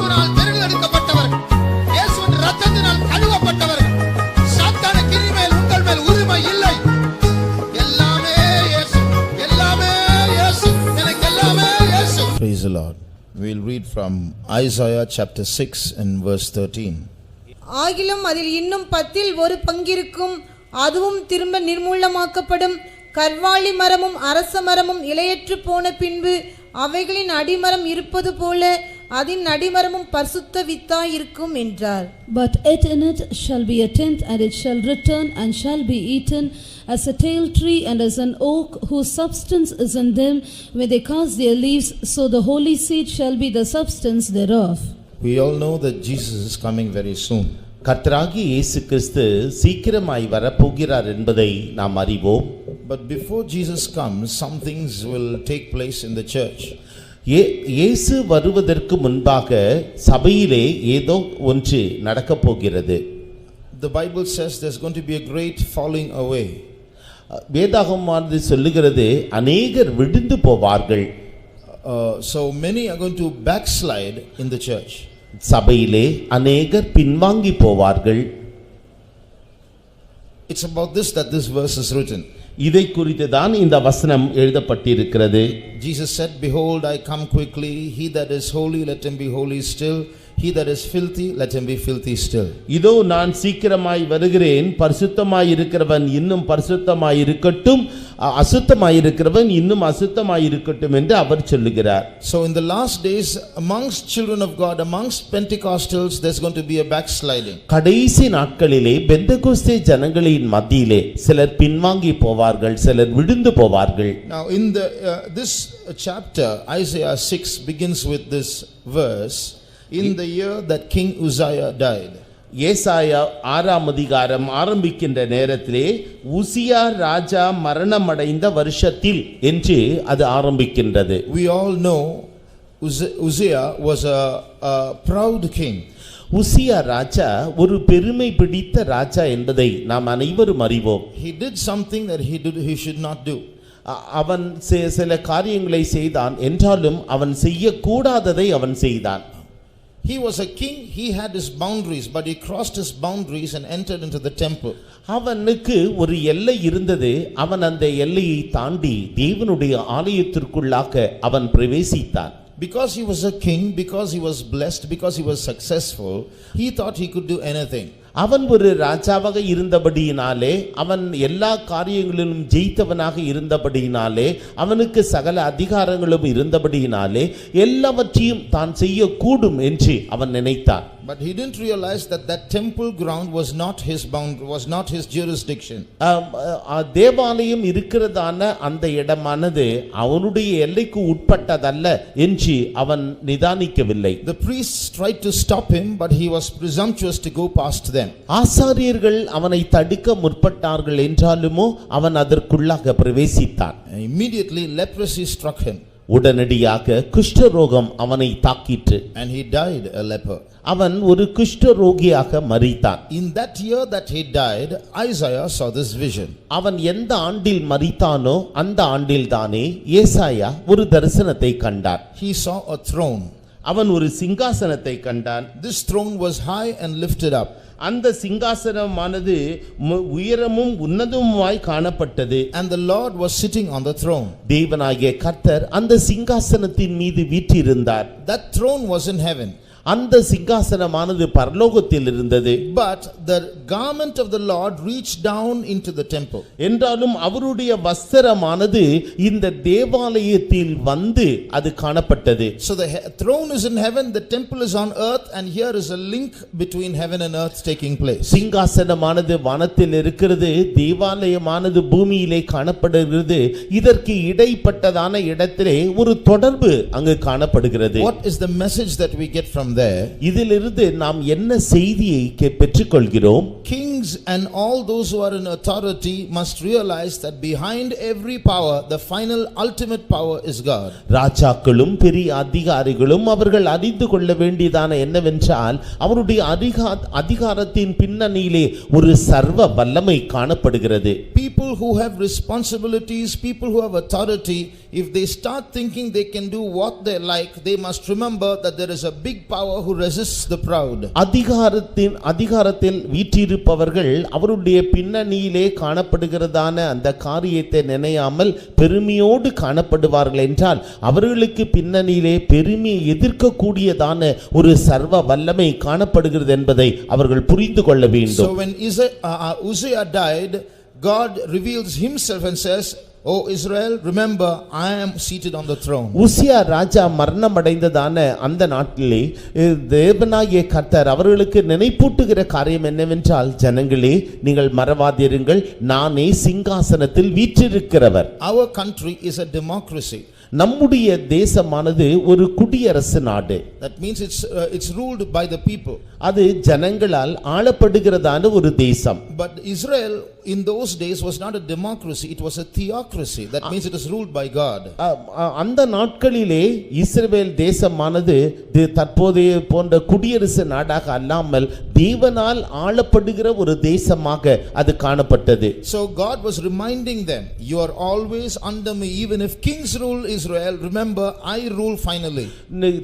கிருபையினால் தெரிந்தெடுக்கப்பட்டவர்கள், இயேசுவின் இரத்தத்தினால் கழுவப்பட்டவர்கள். சாத்தானுக்கு இனிமேல் உங்கள் மேல் உரிமை இல்லை. எல்லாமே இயேசு, எல்லாமே இயேசு, எனக்கு எல்லாமே இயேசு. Praise the Lord. We'll read from Isaiah chapter 6 and verse 13. ஆகிலும் அதில் இன்னும் 10 ஒரு பங்கிருக்கும், அதுவும் திரும்ப நிர்மூலமாக்கப்படும். கர்வாலி மரமும் அரச மரமும் இலையற்று போன பின்பு அவைகளின் அடிமரம் இருப்பது போல அதன் அடிமரமும் பரிசுத்த வித்தாய் இருக்கும் என்றார். But yet in it shall be a tenth, and it shall return and shall be eaten as a tale tree and as an oak whose substance is in them when they cast their leaves, so the holy seed shall be the substance thereof. We all know that Jesus is coming very soon. கர்த்தராகிய இயேசு கிறிஸ்து சீக்கிரமாய் வரப்போகிறார் என்பதை நாம் அறிவோம். But before Jesus comes, some things will take place in the church. இயேசு வருவதற்கு முன்பாக சபையிலே ஏதோ ஒன்று நடக்கப் போகிறது. The Bible says there's going to be a great falling away. வேதாகமானது சொல்லுகிறது அநேகர் விழுந்து போவார்கள். So many are going to backslide in the church. சபையிலே அநேகர் பின்வாங்கி போவார்கள். It's about this that this verse is written. இதை குறித்து தான் இந்த வசனம் எழுதப்பட்டிருக்கிறது. Jesus said, behold, I come quickly. He that is holy, let him be holy still. He that is filthy, let him be filthy still. இதோ நான் சீக்கிரமாய் வருகிறேன், பரிசுத்தமாய் இருக்கிறவன் இன்னும் பரிசுத்தமாய் இருக்கட்டும், அசுத்தமாய் இருக்கிறவன் இன்னும் அசுத்தமாய் இருக்கட்டும் என்று அவர் சொல்லுகிறார். So in the last days, amongst children of God, amongst Pentecostals, there's going to be a backsliding. கடைசி நாட்களிலே பெந்தெகோஸ்தே ஜனங்களின் மத்தியிலே சிலர் பின்வாங்கி போவார்கள், சிலர் விழுந்து போவார்கள். Now in the this chapter, Isaiah 6 begins with this verse. In the year that King Uzziah died. ஏசாயா 6ஆம் அதிகாரம் ஆரம்பிக்கின்ற நேரத்திலே உசியா ராஜா மரணமடைந்த வருஷத்தில் என்று அது ஆரம்பிக்கின்றது. We all know Uzziah was a proud king. உசியா ராஜா ஒரு பெருமை பிடித்த ராஜா என்பதை நாம் அனைவரும் அறிவோம். He did something that he should not do. அவன் சில காரியங்களை செய்தான், என்றாலும் அவன் செய்யக்கூடாததை அவன் செய்தான். He was a king, he had his boundaries, but he crossed his boundaries and entered into the temple. அவனுக்கு ஒரு எல்லை இருந்தது, அவன் அந்த எல்லையை தாண்டி தேவனுடைய ஆலயத்திற்குள்ளாக அவன் பிரவேசித்தான். Because he was a king, because he was blessed, because he was successful, he thought he could do anything. அவன் ஒரு ராஜாவாக இருந்தபடியினாலே, அவன் எல்லா காரியங்களிலும் ஜெயித்தவனாக இருந்தபடியினாலே, அவனுக்கு சகல அதிகாரங்களும் இருந்தபடியினாலே எல்லாவற்றையும் தான் செய்யக்கூடும் என்று அவன் நினைத்தான். But he didn't realize that that temple ground was not his boundary, was not his jurisdiction. தேவாலயம் இருக்கிறதான அந்த இடமானது அவனுடைய எல்லைக்கு உட்பட்டதல்ல என்று அவன் நிதானிக்கவில்லை. The priests tried to stop him, but he was presumptuous to go past them. ஆசாரியர்கள் அவனை தடுக்க முற்பட்டார்கள், என்றாலுமோ அவன் அதற்குள்ளாக பிரவேசித்தான். Immediately leprosy struck him. உடனடியாக குஷ்டரோகம் அவனை தாக்கிற்று. And he died a leper. அவன் ஒரு குஷ்டரோகியாக மரித்தான். In that year that he died, Isaiah saw this vision. அவன் எந்த ஆண்டில் மரித்தானோ அந்த ஆண்டில்தானே ஏசாயா ஒரு தரிசனத்தை கண்டான். He saw a throne. அவன் ஒரு சிங்காசனத்தை கண்டான். This throne was high and lifted up. அந்த சிங்காசனமானது உயரமும் உன்னதமுமாய் காணப்பட்டது. And the Lord was sitting on the throne. தேவனாகிய கர்த்தர் அந்த சிங்காசனத்தின் மீது வீற்றிருந்தார். That throne was in heaven. அந்த சிங்காசனமானது பரலோகத்தில் இருந்தது. But the garment of the Lord reached down into the temple. என்றாலும் அவருடைய வஸ்திரமானது இந்த தேவாலயத்தில் வந்து அது காணப்பட்டது. So the throne is in heaven, the temple is on earth, and here is a link between heaven and earth taking place. சிங்காசனமானது வானத்தில் இருக்கிறது, தேவாலயமானது பூமியிலே காணப்படுகிறது. இதற்கு இடைப்பட்டதான இடத்திலே ஒரு தொடர்பு அங்கு காணப்படுகிறது. What is the message that we get from there? இதிலிருந்து நாம் என்ன செய்தியை பெற்றுக்கொள்கிறோம்? Kings and all those who are in authority must realize that behind every power, the final ultimate power is God. ராஜாக்களும் பெரிய அதிகாரிகளும் அவர்கள் அறிந்து கொள்ள வேண்டியதான என்னவென்றால் அவருடைய அதிகார அதிகாரத்தின் பின்னணியிலே ஒரு சர்வ வல்லமை காணப்படுகிறது. People who have responsibilities, people who have authority, if they start thinking they can do what they like, they must remember that there is a big power who resists the proud. அதிகாரத்தில் வீற்றிருப்பவர்கள் அவருடைய பின்னணியிலே காணப்படுகிறதான அந்த காரியத்தை நினையாமல் பெருமையோடு காணப்படுவார்கள் என்றால் அவர்களுக்கு பின்னணியிலே பெருமையை எதிர்க்கக்கூடியதான ஒரு சர்வ வல்லமை காணப்படுகிறது என்பதை அவர்கள் புரிந்து கொள்ள வேண்டும். So when Uzziah died, God reveals himself and says, "O Israel, remember I am seated on the throne." உசியா ராஜா மரணம் அடைந்ததான அந்த நாட்டிலே தேவனாகிய கர்த்தர் அவர்களுக்கு நினைப்பூட்டுகிற காரியம் என்னவென்றால், ஜனங்களே நீங்கள் மறவாதிருங்கள், நானே சிங்காசனத்தில் வீற்றிருக்கிறவர். Our country is a democracy. நம்முடைய தேசமானது ஒரு குடியரசு நாடு. That means it's ruled by the people. அது ஜனங்களால் ஆளப்படுகிறதான ஒரு தேசம். But Israel in those days was not a democracy, it was a theocracy. That means it is ruled by God. அந்த நாட்களிலே இஸ்ரவேல் தேசமானது தற்போதைய போன்ற குடியரசு நாடாக அல்லாமல் தேவனால் ஆளப்படுகிற ஒரு தேசமாக அது காணப்பட்டது. So God was reminding them, you are always under me. Even if kings rule Israel, remember I rule finally.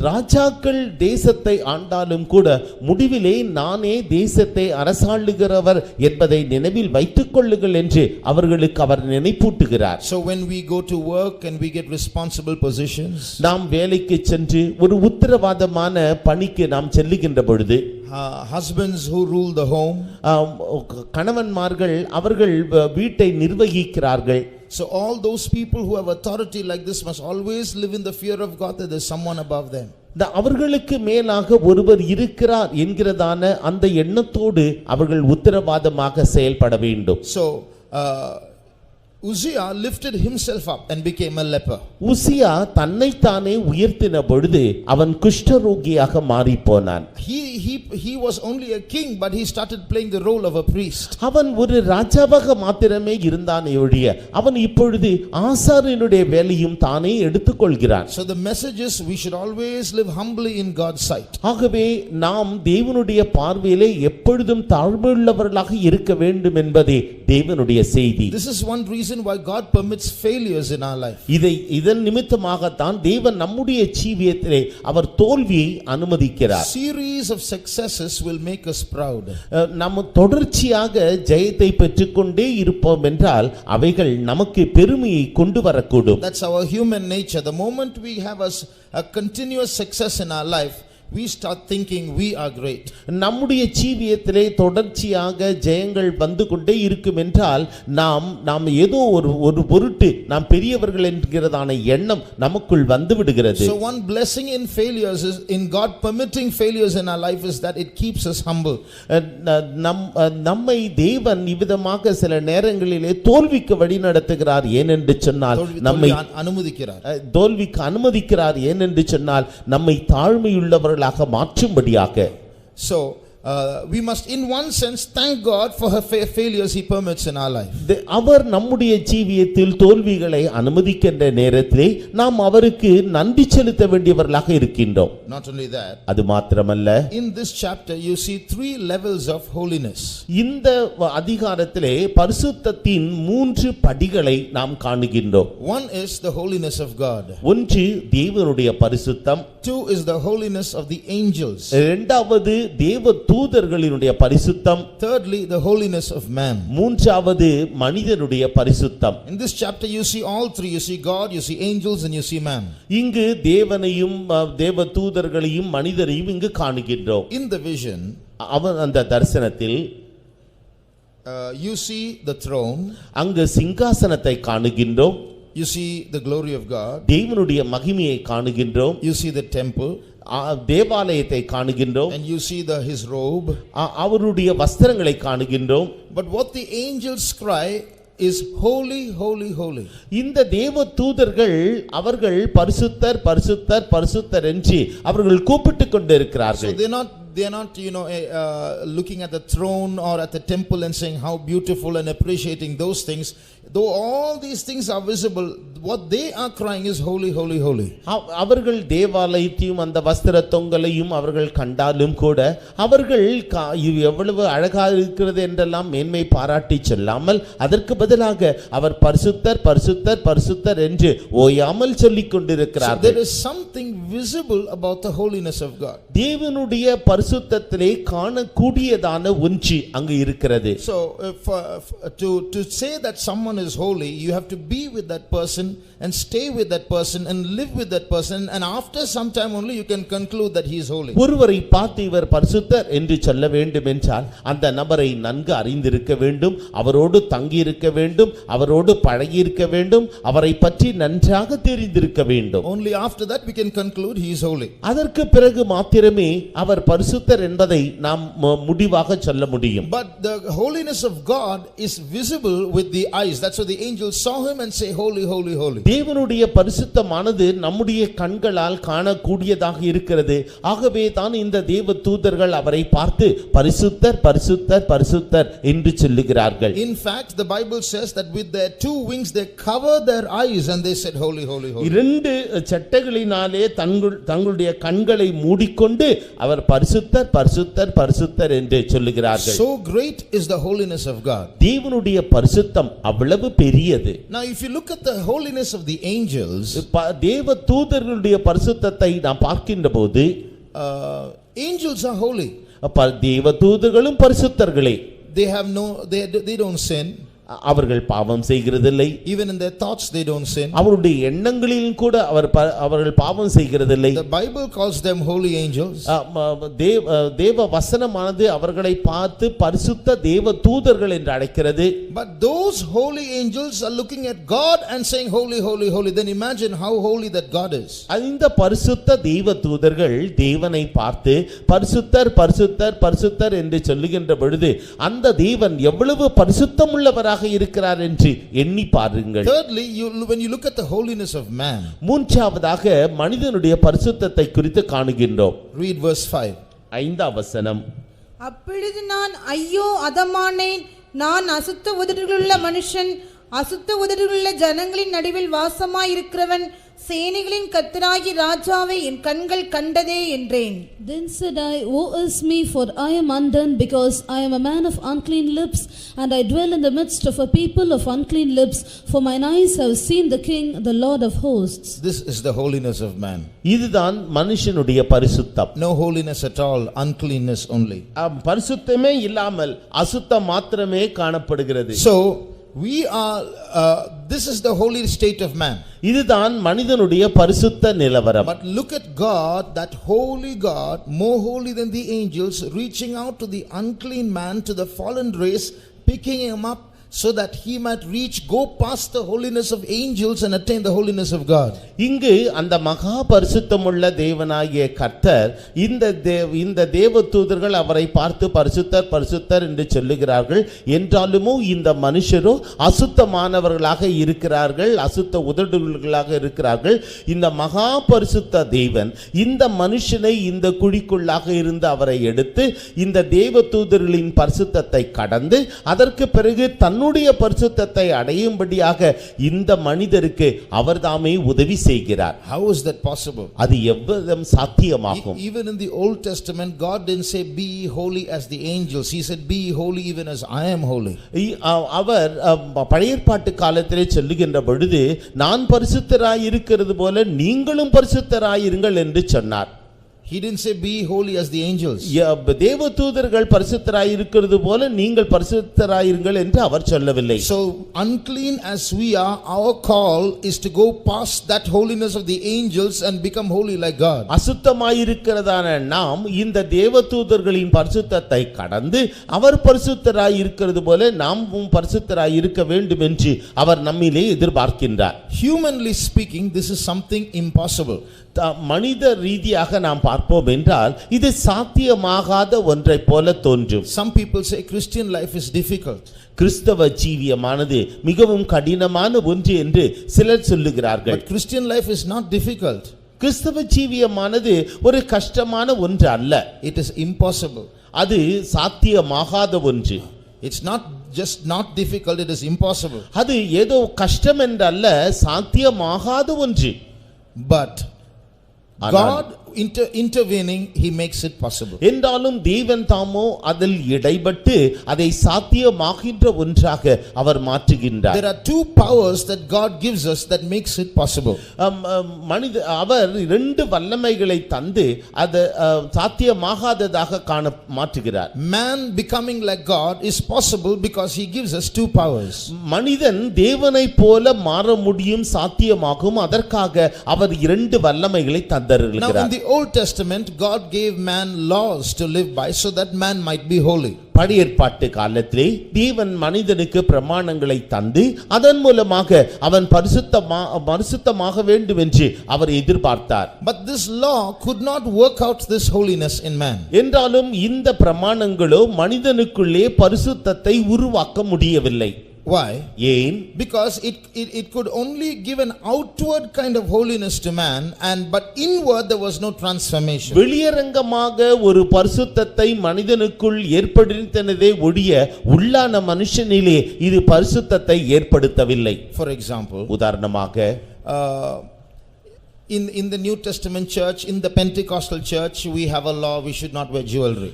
ராஜாக்கள் தேசத்தை ஆண்டாலும் கூட முடிவிலே நானே தேசத்தை அரசாளுகிறவர் என்பதை நினைவில் வைத்துக் கொள்ளுங்கள் என்று அவர்களுக்கு அவர் நினைப்பூட்டுகிறார். So when we go to work and we get responsible positions, நாம் வேலைக்கு சென்று ஒரு உத்தரவாதமான பணிக்கு நாம் செல்லுகின்ற பொழுது, husbands who rule the home, கணவன்மார்கள் அவர்கள் வீட்டை நிர்வகிக்கிறார்கள். So all those people who have authority like this must always live in the fear of God, that there is someone above them. அவர்களுக்கு மேலாக ஒருவர் இருக்கிறார் என்கிறதான அந்த எண்ணத்தோடு அவர்கள் உத்தரவாதமாக செயல்பட வேண்டும். So Uzziah lifted himself up and became a leper. உசியா தன்னைத்தானே உயர்த்தின பொழுது அவன் குஷ்டரோகியாக மாறி போனான். He was only a king, but he started playing the role of a priest. அவன் ஒரு ராஜாவாக மாத்திரமே இருந்தானே ஒழிய அவன் இப்பொழுது ஆசாரியனுடைய வேலையும் தானே எடுத்துக்கொள்கிறான். So the message is we should always live humbly in God's sight. ஆகவே நாம் தேவனுடைய பார்வையிலே எப்பொழுதும் தாழ்மையுள்ளவர்களாக இருக்க வேண்டும் என்பதே தேவனுடைய செய்தி. This is one reason why God permits failures in our life. இதன் நிமித்தமாகத்தான் தேவன் நம்முடைய ஜீவியத்திலே அவர் தோல்வியை அனுமதிக்கிறார். Series of successes will make us proud. நாம் தொடர்ச்சியாக ஜெயத்தை பெற்றுக்கொண்டே இருப்போம் என்றால் அவைகள் நமக்கு பெருமையை கொண்டு வரக்கூடும். That's our human nature. The moment we have a continuous success in our life, we start thinking we are great. நம்முடைய ஜீவியத்திலே தொடர்ச்சியாக ஜெயங்கள் வந்து கொண்டே இருக்கும் என்றால் நாம் ஏதோ ஒரு பொருட்டு நாம் பெரியவர்கள் என்கிறதான எண்ணம் நமக்குள் வந்து விடுகிறது. So one blessing in failures is in God permitting failures in our life is that it keeps us humble. நம்மை தேவன் இவ்விதமாக சில நேரங்களிலே தோல்விக்கு வழி நடத்துகிறார் ஏனென்று சொன்னால் நம்மை தோல்விக்கு அனுமதிக்கிறார் ஏனென்று சொன்னால் நம்மை தாழ்மையுள்ளவர்கள் மாற்றும்படியாக. So we must in one sense thank God for her failures he permits in our life. அவர் நம்முடைய ஜீவியத்தில் தோல்விகளை அனுமதிக்கின்ற நேரத்திலே நாம் அவருக்கு நன்றி செலுத்த வேண்டியவர்களாக இருக்கின்றோம். Not only that, அது மாத்திரமல்ல, in this chapter you see 3 levels of holiness. இந்த அதிகாரத்திலே பரிசுத்தத்தின் 3 படிகளை நாம் காணுகின்றோம். One is the holiness of God. ஒன்று தேவனுடைய பரிசுத்தம். 2 is the holiness of the angels. இரண்டாவது தேவ தூதர்களினுடைய பரிசுத்தம். Thirdly, the holiness of man. மூன்றாவது மனிதனுடைய பரிசுத்தம். In this chapter you see all three. You see God, you see angels and you see man. இங்கு தேவனையும் தேவ தூதர்களையும் மனிதரையும் இங்கு காணுகின்றோம். In the vision, அவன் அந்த தரிசனத்தில் you see the throne. அங்கு சிங்காசனத்தை காணுகின்றோம். You see the glory of God. தேவனுடைய மகிமையை காணுகின்றோம். You see the temple. தேவாலயத்தை காணுகின்றோம். And you see his robe. அவருடைய வஸ்திரங்களை காணுகின்றோம். But what the angels cry is holy, holy, holy. இந்த தேவ தூதர்கள் அவர்கள் பரிசுத்தர் பரிசுத்தர் பரிசுத்தர் என்று அவர்கள் கூப்பிட்டுக் கொண்டிருக்கிறார்கள். So they are not looking at the throne or at the temple and saying how beautiful and appreciating those things. though all these things are visible, what they are crying is holy, holy, holy. அவர்கள் தேவாலயத்தையும் அந்த வஸ்திர தொங்கலையும் அவர்கள் கண்டாலும் கூட அவர்கள் இது எவ்வளவு அழகாக இருக்கிறது என்றெல்லாம் மேன்மை பாராட்டி சொல்லாமல் அதற்கு பதிலாக அவர் பரிசுத்தர் பரிசுத்தர் பரிசுத்தர் என்று ஓயாமல் சொல்லிக் So கொண்டிருக்கிறார்கள். there is something visible about the holiness of God. தேவனுடைய பரிசுத்தத்திலே காணக்கூடியதான ஒன்று அங்கு இருக்கிறது. So to say that someone is holy, you have to be with that person and stay with that person and live with that person, and after some time only you can conclude that he is holy. ஒருவரை பார்த்து இவர் பரிசுத்தர் என்று சொல்ல வேண்டும் என்றால் அந்த நபரை நன்கு அறிந்திருக்க வேண்டும், அவரோடு தங்கி இருக்க வேண்டும், அவரோடு பழகி இருக்க வேண்டும், அவரை பற்றி நன்றாக தெரிந்திருக்க வேண்டும். Only after that we can conclude he is holy. அதற்கு பிறகு மாத்திரமே அவர் பரிசுத்தர் என்பதை நாம் முடிவாக சொல்ல முடியும். But the holiness of God is visible with the eyes. That's why the angels saw him and say holy, holy, holy. தேவனுடைய பரிசுத்தமானது நம்முடைய கண்களால் காணக்கூடியதாக இருக்கிறது. ஆகவே தான் இந்த தேவ தூதர்கள் அவரை பார்த்து பரிசுத்தர் பரிசுத்தர் பரிசுத்தர் என்று சொல்லுகிறார்கள். In fact, the Bible says that with their two wings they covered their eyes and they said holy, holy, holy. இரண்டு சட்டைகளினாலே தங்களுடைய கண்களை மூடிக்கொண்டு அவர் பரிசுத்தர் பரிசுத்தர் பரிசுத்தர் என்று சொல்லுகிறார்கள். So great is the holiness of God. தேவனுடைய பரிசுத்தம் அவ்வளவு பெரியது. Now if you look at the holiness of the angels, தேவ தூதர்களுடைய பரிசுத்தத்தை நாம் பார்க்கின்ற போது angels are holy. தேவ தூதர்களும் பரிசுத்தர்களே. They have they don't sin. அவர்கள் பாவம் செய்கிறதில்லை. Even in their thoughts they don't sin. அவருடைய எண்ணங்களிலும் கூட அவர்கள் பாவம் செய்கிறதில்லை. The Bible calls them holy angels. தேவ வசனமானது அவர்களை பார்த்து பரிசுத்த தேவ தூதர்கள் என்று அழைக்கிறது. But those holy angels are looking at God and saying holy, holy, holy. Then imagine how holy that God is. இந்த பரிசுத்த தேவ தூதர்கள் தேவனை பார்த்து பரிசுத்தர் பரிசுத்தர் பரிசுத்தர் என்று சொல்லுகின்ற பொழுது அந்த தேவன் எவ்வளவு பரிசுத்தம் உள்ளவராக இருக்கிறார் என்று எண்ணி பாருங்கள். Thirdly, when you look at the holiness of man, மூன்றாவதாக மனிதனுடைய பரிசுத்தத்தை குறித்து காணுகின்றோம். read verse 5. 5ஆம் வசனம். அப்பொழுது நான் ஐயோ அதமானேன், நான் அசுத்த உதடுகளுள்ள மனுஷன், அசுத்த உதடுகளுள்ள ஜனங்களின் நடுவில் வாசமாயிருக்கிறவன், சேனைகளின் கர்த்தராகிய ராஜாவை என் கண்கள் கண்டதே என்றேன். Then said I, woe is me, for I am undone, because I am a man of unclean lips, and I dwell in the midst of a people of unclean lips, for mine eyes have seen the King, the Lord of hosts. This is the holiness of man. இதுதான் மனுஷனுடைய பரிசுத்தம். No holiness at all, uncleanness only. பரிசுத்தமே இல்லாமல் அசுத்தம் மாத்திரமே காணப்படுகிறது. So we are this is the holy state of man. இதுதான் மனிதனுடைய பரிசுத்த நிலவரம். But look at God, that holy God, more holy than the angels, reaching out to the unclean man, to the fallen race, picking him up so that he might go past the holiness of angels and attain the holiness of God. இங்கு அந்த மகா பரிசுத்தமுள்ள தேவனாகிய கர்த்தர் இந்த தேவ தூதர்கள் அவரை பார்த்து பரிசுத்தர் பரிசுத்தர் என்று சொல்லுகிறார்கள். என்றாலுமோ இந்த மனுஷரோ அசுத்தமானவர்களாக இருக்கிறார்கள், அசுத்த உதடுகளாக இருக்கிறார்கள். இந்த மகா பரிசுத்த தேவன் இந்த மனுஷனை இந்த குழிக்குள்ளாக இருந்து அவரை எடுத்து இந்த தேவ தூதர்களின் பரிசுத்தத்தை கடந்து அதற்கு பிறகு தன்னுடைய பரிசுத்தத்தை அடையும்படியாக இந்த மனிதருக்கு அவர்தாமே உதவி செய்கிறார். How is that possible? அது எவ்விதம் சாத்தியமாகும்? Even in the Old Testament, God didn't say be holy as the angels. He said be holy even as I am holy. அவர் பழைய ஏற்பாட்டு காலத்திலே சொல்லுகின்ற பொழுது நான் பரிசுத்தராய் இருக்கிறது போல நீங்களும் பரிசுத்தராய் இருங்கள் என்று சொன்னார். He didn't say be holy as the angels. தேவ தூதர்கள் பரிசுத்தராய் இருக்கிறது போல நீங்கள் பரிசுத்தராய் இருங்கள் என்று அவர் சொல்லவில்லை. So unclean as we are, our call is to go past that holiness of the angels and become holy like God. அசுத்தமாய் இருக்கிறதான நாம் இந்த தேவ தூதர்களின் பரிசுத்தத்தை கடந்து அவர் பரிசுத்தராய் இருக்கிறது போல நாமும் பரிசுத்தராய் இருக்க வேண்டும் என்று அவர் நம்மிலே எதிர்பார்க்கின்றார். Humanly speaking, this is something impossible. மனித ரீதியாக நாம் பார்ப்போம் என்றால் இது சாத்தியமாகாத ஒன்றை போல தோன்றும். Some people say Christian life is difficult. கிறிஸ்தவ ஜீவியமானது மிகவும் கடினமான ஒன்று என்று சிலர் சொல்லுகிறார்கள். But Christian life is not difficult. கிறிஸ்தவ ஜீவியமானது ஒரு கஷ்டமான ஒன்று அல்ல. It is impossible. அது சாத்தியமாகாத ஒன்று. It's not just not difficult, it is impossible. அது ஏதோ கஷ்டம் என்றல்ல, சாத்தியமாகாத ஒன்று. But God intervening, he makes it possible. என்றாலும் தேவன் தாமோ அதில் இடைப்பட்டு அதை சாத்தியமாகின்ற ஒன்றாக அவர் மாற்றுகின்றார். There are two powers that God gives us that makes it possible. அவர் இரண்டு வல்லமைகளை தந்து அது சாத்தியமாகாததாக மாற்றுகிறார். Man becoming like God is possible because he gives us two powers. மனிதன் தேவனைப் போல மாற முடியும், சாத்தியமாகும். அதற்காக அவர் இரண்டு வல்லமைகளை தந்தருகிறார். Now in the Old Testament, God gave man laws to live by so that man might be holy. பழைய ஏற்பாட்டு காலத்திலே தேவன் மனிதனுக்கு பிரமாணங்களை தந்து அதன் மூலமாக அவன் பரிசுத்தமாக வேண்டும் என்று அவர் எதிர்பார்த்தார். But this law could not work out this holiness in man. என்றாலும் இந்த பிரமாணங்களோ மனிதனுக்குள்ளே பரிசுத்தத்தை உருவாக்க முடியவில்லை. Why? ஏன்? Because it could only give an outward kind of holiness to man, but inward there was no transformation. வெளியரங்கமாக ஒரு பரிசுத்தத்தை மனிதனுக்குள் ஏற்படுத்தினதே ஒழிய உள்ளான மனுஷனிலே இது பரிசுத்தத்தை ஏற்படுத்தவில்லை. For example, உதாரணமாக in the New Testament church, in the Pentecostal church, we have a law, we should not wear jewelry.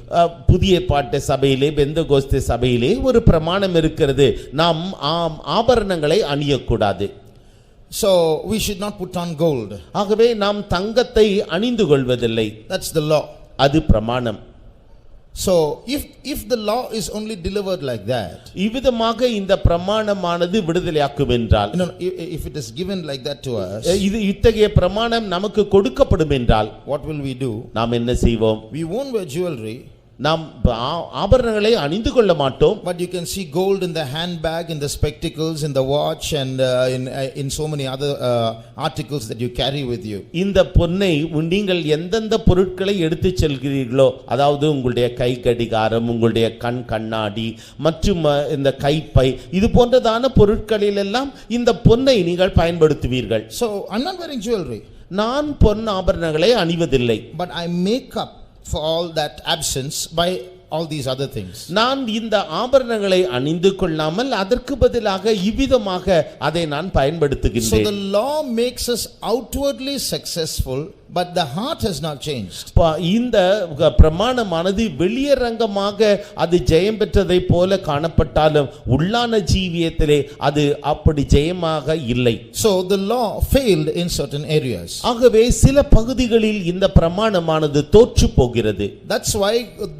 புதிய ஏற்பாட்டு சபையிலே, பெந்தகோஸ்தே சபையிலே ஒரு பிரமாணம் இருக்கிறது, நாம் ஆபரணங்களை அணியக்கூடாது. So we should not put on gold. ஆகவே நாம் தங்கத்தை அணிந்து கொள்வதில்லை. That's the law. அது பிரமாணம். So if the law is only delivered like that, இவ்விதமாக இந்த பிரமாணமானது விடுதலையாக்கும் என்றால், if it is given like that to us, இது இத்தகைய பிரமாணம் நமக்கு கொடுக்கப்படும் என்றால் what will we do? நாம் என்ன செய்வோம்? We won't wear jewelry. நாம் ஆபரணங்களை அணிந்து கொள்ள மாட்டோம். But you can see gold in the handbag, in the spectacles, in the watch, and in so many other articles that you carry with you. இந்த பொன்னை நீங்கள் எந்தெந்த பொருட்களை எடுத்து செல்கிறீர்களோ, அதாவது உங்களுடைய கை கடிகாரம், உங்களுடைய கண்ணாடி மற்றும் இந்த கைப்பை, இது போன்றதான பொருட்களில் எல்லாம் இந்த பொன்னை நீங்கள் பயன்படுத்துவீர்கள். So I'm not wearing jewelry. நான் பொன் ஆபரணங்களை அணிவதில்லை. But I make up for all that absence by all these other things. நான் இந்த ஆபரணங்களை அணிந்து கொள்ளாமல் அதற்கு பதிலாக இவ்விதமாக அதை நான் பயன்படுத்துகின்றேன். So the law makes us outwardly successful, but the heart has not changed. இந்த பிரமாணமானது வெளியரங்கமாக அது ஜெயம் பெற்றதை போல காணப்பட்டாலும் உள்ளான ஜீவியத்திலே அது அப்படி ஜெயமாக இல்லை. So the law failed in certain areas. ஆகவே சில பகுதிகளில் இந்த பிரமாணமானது தோற்று போகிறது. That's why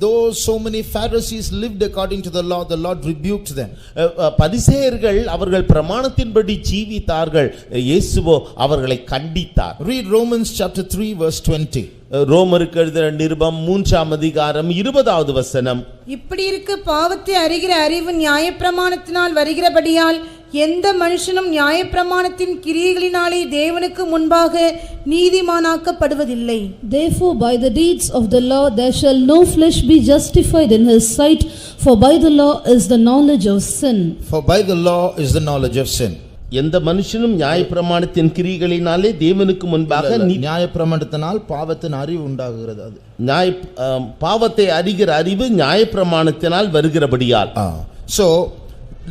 though so many Pharisees lived according to the law, the Lord rebuked them. பரிசேயர்கள் அவர்கள் பிரமாணத்தின்படி ஜீவித்தார்கள், இயேசுவோ அவர்களை கண்டித்தார். Read Romans chapter 3 verse 20. ரோமருக்கு எழுதின நிருபம் 3ஆம் அதிகாரம் 20வது வசனம். இப்படி இருக்க பாவத்தை அறிகிற அறிவு நியாயப்பிரமாணத்தினால் வருகிறபடியால் எந்த மனுஷனும் நியாயப்பிரமாணத்தின் கிரியைகளினாலே தேவனுக்கு முன்பாக நீதிமானாக்கப்படுவதில்லை. Therefore by the deeds of the law there shall no flesh be justified in his sight, for by the law is the knowledge of sin. For by the law is the knowledge of sin. எந்த மனுஷனும் நியாயப்பிரமாணத்தின் கிரியைகளினாலே தேவனுக்கு முன்பாக நியாயப்பிரமாணத்தினால் பாவத்தின் அறிவு உண்டாகிறது. அது பாவத்தை அறிகிற அறிவு நியாயப்பிரமாணத்தினால் வருகிறபடியால். So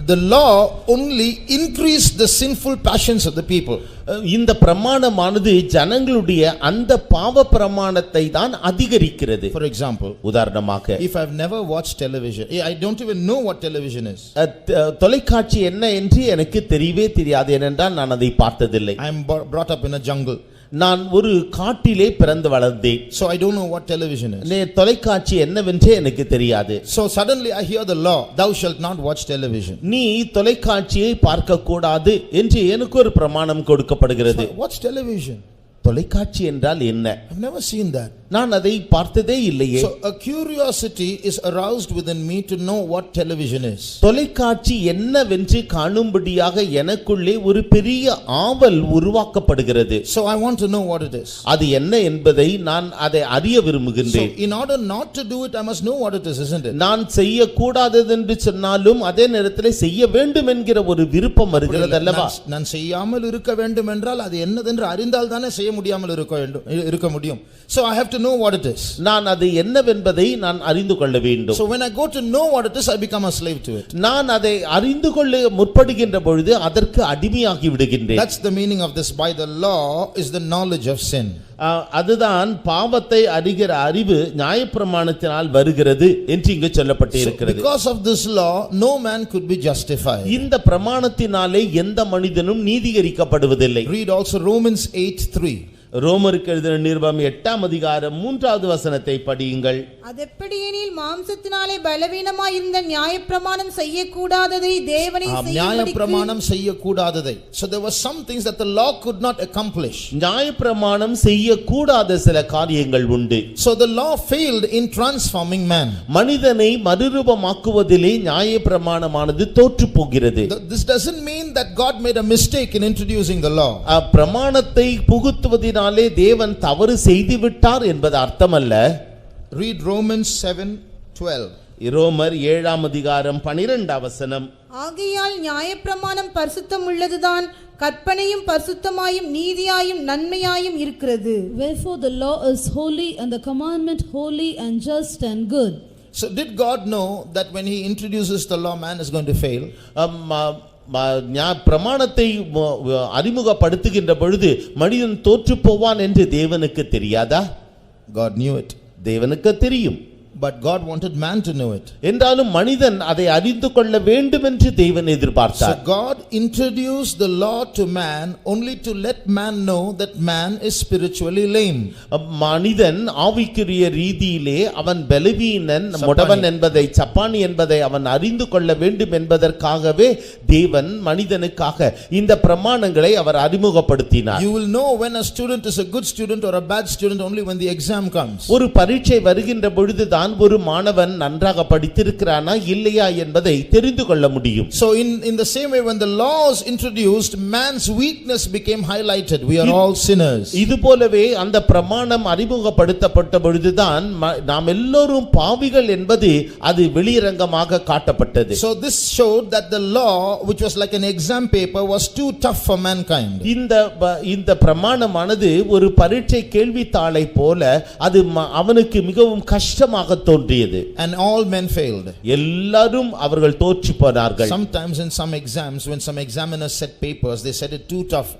the law only increased the sinful passions of the people. இந்த பிரமாணமானது ஜனங்களுடைய அந்த பாவ பிரமாணத்தை தான் அதிகரிக்கிறது. For example, உதாரணமாக, if I've never watched television, I don't even know what television is. தொலைக்காட்சி என்ன என்று எனக்கு தெரியவே தெரியாது, ஏனென்றால் நான் அதை பார்த்ததில்லை. I am brought up in a jungle. நான் ஒரு காட்டிலே பிறந்து வளர்ந்தேன். So I don't know what television is. தொலைக்காட்சி என்னவென்றே எனக்கு தெரியாது. So suddenly I hear the law, thou shalt not watch television. நீ தொலைக்காட்சியை பார்க்க கூடாது என்று எனக்கு ஒரு பிரமாணம் கொடுக்கப்படுகிறது. Watch television. தொலைக்காட்சி என்றால் என்ன? I've never seen that. நான் அதை பார்த்ததே இல்லையே. So a curiosity is aroused within me to know what television is. தொலைக்காட்சி என்னவென்று காணும்படியாக எனக்குள்ளே ஒரு பெரிய ஆவல் உருவாக்கப்படுகிறது. So I want to know what it is. அது என்ன என்பதை நான் அதை அறிய விரும்புகின்றேன். So in order not to do it, I must know what it is, isn't it? நான் செய்ய கூடாதது என்று சொன்னாலும் அதே நேரத்தில் செய்ய வேண்டும் என்கிற ஒரு விருப்பம் வருகிறது அல்லவா? நான் செய்யாமல் இருக்க வேண்டும் என்றால் அது என்னதென்று அறிந்தால் தானே செய்ய முடியாமல் இருக்க முடியும். So I have to to know what it is. நான் அது என்னவென்பதை நான் அறிந்து கொள்ள வேண்டும். So when I go to know what it is, I become a slave to it. நான் அதை அறிந்து கொள்ள முற்படுகின்ற பொழுது அதற்கு அடிமையாகி விடுகின்றேன். That's the meaning of this. By the law is the knowledge of sin. அதுதான் பாவத்தை அறிகிற அறிவு நியாயப்பிரமாணத்தினால் வருகிறது என்று இங்கு சொல்லப்பட்டிருக்கிறது. Because of this law no man could be justified. இந்த பிரமாணத்தினாலே எந்த மனிதனும் நீதிகரிக்கப்படுவதில்லை. Read also Romans 8:3. ரோமருக்கு எழுதின நிருபம் 8ஆம் அதிகாரம் 3வது வசனத்தை படியுங்கள். அதெப்படியெனில் மாம்சத்தினாலே பலவீனமாய் இருந்த நியாயப்பிரமாணம் செய்யக்கூடாததை தேவனே செய்யும்படிக்கு நியாயப்பிரமாணம் செய்யக்கூடாததை. So there were some things that the law could not accomplish. நியாயப்பிரமாணம் செய்யக்கூடாத சில காரியங்கள் உண்டு. So the law failed in transforming man. மனிதனை மறுரூபமாக்குவதிலே நியாயப்பிரமாணமானது தோற்று போகிறது. This doesn't mean that God made a mistake in introducing the law. பிரமாணத்தை புகுத்துவதினாலே தேவன் தவறு செய்து விட்டார் என்பது அர்த்தமல்ல. Read Romans 7:12. ரோமர் 7ஆம் அதிகாரம் 12ஆம் வசனம். ஆகையால் நியாயப்பிரமாணம் பரிசுத்தம் உள்ளதுதான், கற்பனையும் பரிசுத்தமாயும் நீதியாயும் நன்மையாயும் இருக்கிறது. Wherefore the law is holy and the commandment holy and just and good. So did God know that when he introduces the law man is going to fail? பிரமாணத்தை அறிமுகப்படுத்துகின்ற பொழுது மனிதன் தோற்று போவான் என்று தேவனுக்கு தெரியாதா? God knew it. தேவனுக்கு தெரியும். But God wanted man to know it. என்றாலும் மனிதன் அதை அறிந்து கொள்ள வேண்டும் என்று தேவன் எதிர்பார்த்தார். So God introduced the law to man only to let man know that man is spiritually lame. மனிதன் ஆவிக்குரிய ரீதியிலே அவன் பலவீனன், முடவன் என்பதை, சப்பானி என்பதை அவன் அறிந்து கொள்ள வேண்டும் என்பதற்காகவே தேவன் மனிதனுக்காக இந்த பிரமாணங்களை அவர் அறிமுகப்படுத்தினார். You will know when a student is a good student or a bad student only when the exam comes. ஒரு பரீட்சை வருகின்ற பொழுதுதான் ஒரு மாணவன் நன்றாக படித்திருக்கிறானா இல்லையா என்பதை தெரிந்து கொள்ள முடியும். So in the same way when the law was introduced, man's weakness became highlighted. We are all sinners. இது போலவே அந்த பிரமாணம் அறிமுகப்படுத்தப்பட்ட பொழுதுதான் நாம் எல்லோரும் பாவிகள் என்பது அது வெளியரங்கமாக காட்டப்பட்டது. So this showed that the law, which was like an exam paper, was too tough for mankind. இந்த பிரமாணமானது ஒரு பரீட்சை கேள்வித்தாளை போல அது அவனுக்கு மிகவும் கஷ்டமாக தோன்றியது. And all men failed. எல்லாரும் அவர்கள் தோற்று போனார்கள். Sometimes in some exams when some examiners set papers, they said it too tough.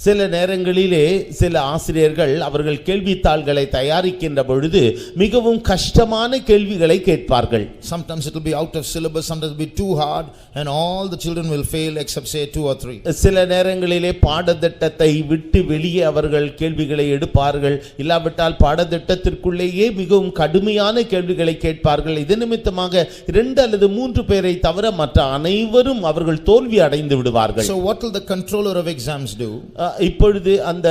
சில நேரங்களிலே சில ஆசிரியர்கள் அவர்கள் கேள்வித்தாள்களை தயாரிக்கின்ற பொழுது மிகவும் கஷ்டமான கேள்விகளை கேட்பார்கள். Sometimes it will be out of syllabus, sometimes it will be too hard and all the children will fail except say 2 or 3. சில நேரங்களிலே பாடத்திட்டத்தை விட்டு வெளியே அவர்கள் கேள்விகளை எடுப்பார்கள். இல்லாவிட்டால் பாடத்திட்டத்திற்குள்ளேயே மிகவும் கடுமையான கேள்விகளை கேட்பார்கள். இது நிமித்தமாக 2 அல்லது 3 பேரை தவிர மற்ற அனைவரும் அவர்கள் தோல்வி அடைந்து விடுவார்கள். So what will the controller of exams do? இப்பொழுது அந்த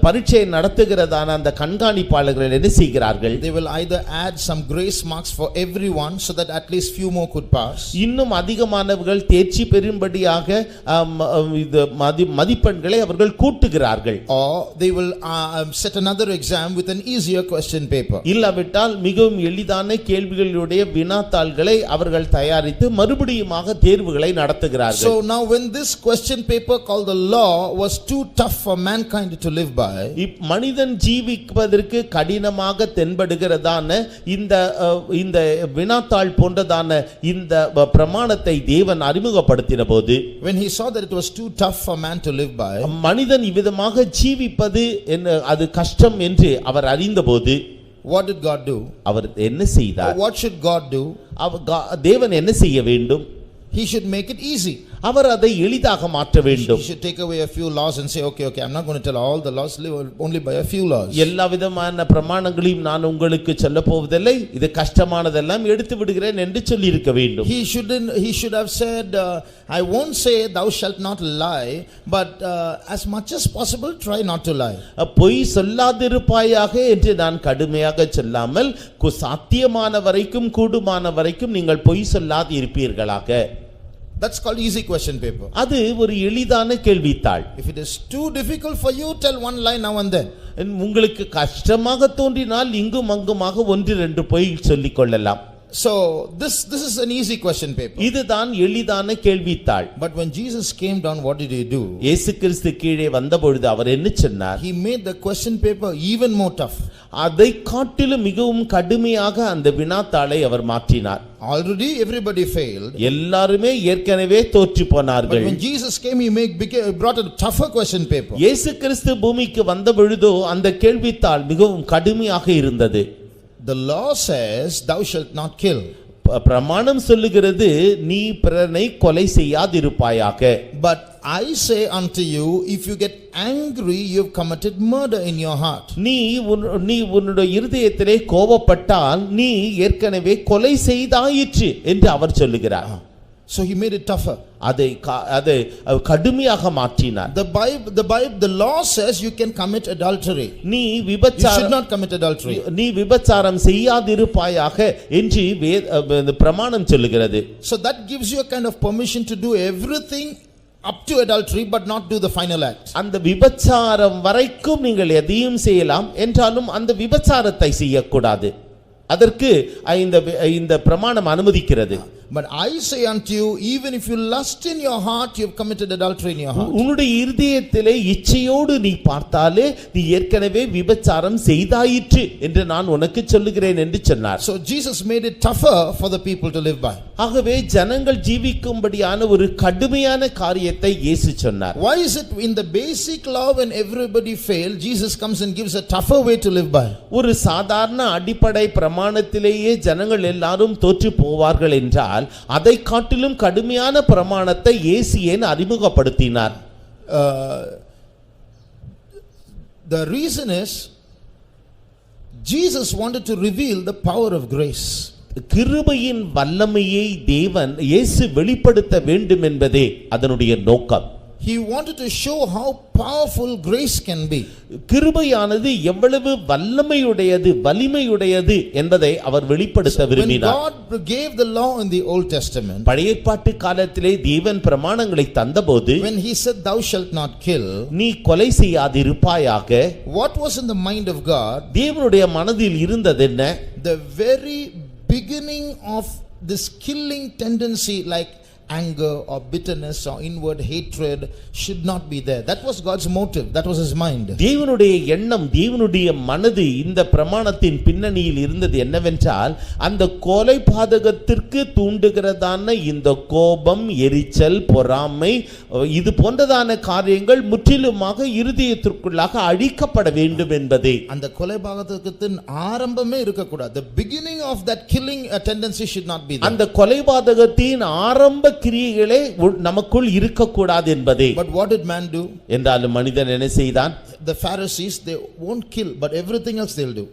பரீட்சையை நடத்துகிறதான அந்த கண்காணிப்பாளர்கள் என்ன செய்கிறார்கள்? They will either add some grace marks for everyone so that at least few more could pass. இன்னும் அதிகமானவர்கள் தேர்ச்சி பெறும்படியாக மதிப்பெண்களை அவர்கள் கூட்டுகிறார்கள். Or they will set another exam with an easier question paper. இல்லாவிட்டால் மிகவும் எளிதான கேள்விகளுடைய வினாத்தாள்களை அவர்கள் தயாரித்து மறுபடியுமாக தேர்வுகளை நடத்துகிறார்கள். So now when this question paper called the law was too tough for mankind to live by, மனிதன் ஜீவிப்பதற்கு கடினமாக தென்படுகிறதான இந்த வினாத்தாள் போன்றதான இந்த பிரமாணத்தை தேவன் அறிமுகப்படுத்தின போது, when he saw that it was too tough for man to live by, மனிதன் இவ்விதமாக ஜீவிப்பது அது கஷ்டம் என்று அவர் அறிந்தபோது, what did God do? அவர் என்ன செய்தார்? What should God do? தேவன் என்ன செய்ய வேண்டும்? He should make it easy. அவர் அதை எளிதாக மாற்ற வேண்டும். He should take away a few laws and say okay I'm not going to tell all the laws, live only by a few laws. எல்லா விதமான பிரமாணங்களையும் நான் உங்களுக்கு சொல்ல போவதில்லை, இது கஷ்டமானதெல்லாம் எடுத்து விடுகிறேன் என்று சொல்லி இருக்க வேண்டும். He should have said I won't say thou shalt not lie, but as much as possible try not to lie. பொய் சொல்லாதிருப்பாயாக என்று நான் கடுமையாக சொல்லாமல் சாத்தியமான வரைக்கும் கூடுமான வரைக்கும் நீங்கள் பொய் சொல்லாது இருப்பீர்களாக. That's called easy question paper. அது ஒரு எளிதான கேள்வித்தாள். If it is too difficult for you, tell one lie now and then. உங்களுக்கு கஷ்டமாக தோன்றினால் இங்கும் அங்குமாக 1-2 பொய் சொல்லிக் கொள்ளலாம். So this is an easy question paper. இதுதான் எளிதான கேள்வித்தாள். But when Jesus came down, what did he do? இயேசு கிறிஸ்து கீழே வந்தபொழுது அவர் என்ன சொன்னார்? He made the question paper even more tough. அதை காட்டிலும் மிகவும் கடுமையாக அந்த வினாத்தாளை அவர் மாற்றினார். Already everybody failed. எல்லாருமே ஏற்கனவே தோற்று But போனார்கள். when Jesus came, brought a tougher question paper. இயேசு கிறிஸ்து பூமிக்கு வந்த பொழுதோ அந்த கேள்வித்தாள் மிகவும் கடுமையாக இருந்தது. The law says, thou shalt not kill. பிரமாணம் சொல்லுகிறது நீ பிறனை கொலை செய்யாதிருப்பாயாக. But I say unto you, if you get angry, you have committed murder in your heart. நீ உன்னுடைய இருதயத்திலே கோபப்பட்டால் நீ ஏற்கனவே கொலை செய்தாயிற்று என்று அவர் சொல்லுகிறார். So he made it tougher. அதை கடுமையாக மாற்றினார். The law says you can commit adultery. நீ You should விபச்சாரம் not commit adultery. நீ விபச்சாரம் செய்யாதிருப்பாயாக என்று பிரமாணம் சொல்லுகிறது. So that gives you a kind of permission to do everything up to adultery but not do the final act. அந்த விபச்சாரம் வரைக்கும் நீங்கள் எதையும் செய்யலாம், என்றாலும் அந்த விபச்சாரத்தை செய்யக்கூடாது. அதற்கு இந்த பிரமாணம் அனுமதிக்கிறது. But I say unto you, even if you lust in your heart, you have committed adultery in your heart. உன்னுடைய இருதயத்திலே இச்சையோடு நீ பார்த்தாலே நீ ஏற்கனவே விபச்சாரம் செய்தாயிற்று என்று நான் உனக்கு சொல்லுகிறேன் என்று சொன்னார். So Jesus made it tougher for the people to live by. ஆகவே ஜனங்கள் ஜீவிக்கும்படியான ஒரு கடுமையான காரியத்தை இயேசு சொன்னார். Why is it in the basic law when everybody failed, Jesus comes and gives a tougher way to live by? ஒரு சாதாரண அடிப்படை பிரமாணத்திலேயே ஜனங்கள் எல்லாரும் தோற்று போவார்கள் என்றால் அதை காட்டிலும் கடுமையான பிரமாணத்தை இயேசு ஏன் அறிமுகப்படுத்தினார்? The reason is Jesus wanted to reveal the power of grace. கிருபையின் வல்லமையை தேவன் இயேசு வெளிப்படுத்த வேண்டும் என்பதே அதனுடைய நோக்கம். He wanted to show how powerful grace can be. கிருபையானது எவ்வளவு வல்லமையுடையது வலிமையுடையது என்பதை அவர் வெளிப்படுத்த விரும்பினார். When God gave the law in the Old Testament, பழைய ஏற்பாட்டு காலத்திலே தேவன் பிரமாணங்களை தந்தபோது when he said thou shalt not kill, நீ கொலை செய்யாதிருப்பாயாக, what was in the mind of God? தேவனுடைய மனதில் இருந்தது என்ன? The very beginning of this killing tendency, like anger or bitterness or inward hatred, should not be there. That was God's motive. That was his mind. தேவனுடைய எண்ணம், தேவனுடைய மனது இந்த பிரமாணத்தின் பின்னணியில் இருந்தது என்னவென்றால், அந்த கொலை பாதகத்திற்கு தூண்டுகிறதான இந்த கோபம், எரிச்சல், பொறாமை, இது போன்றதான காரியங்கள் முற்றிலுமாக இருதயத்திற்குள்ளாக அழிக்கப்பட வேண்டும் என்பதே. அந்த கொலை பாதகத்தின் ஆரம்பமே இருக்க கூடாது. The beginning of that killing tendency should not be there. அந்த கொலை பாதகத்தின் ஆரம்ப கிரியைகளே நமக்குள் இருக்கக்கூடாது என்பதே. But what did man do? என்றாலும் மனிதன் என்ன செய்தான்? The Pharisees, they won't kill, but everything else they'll do.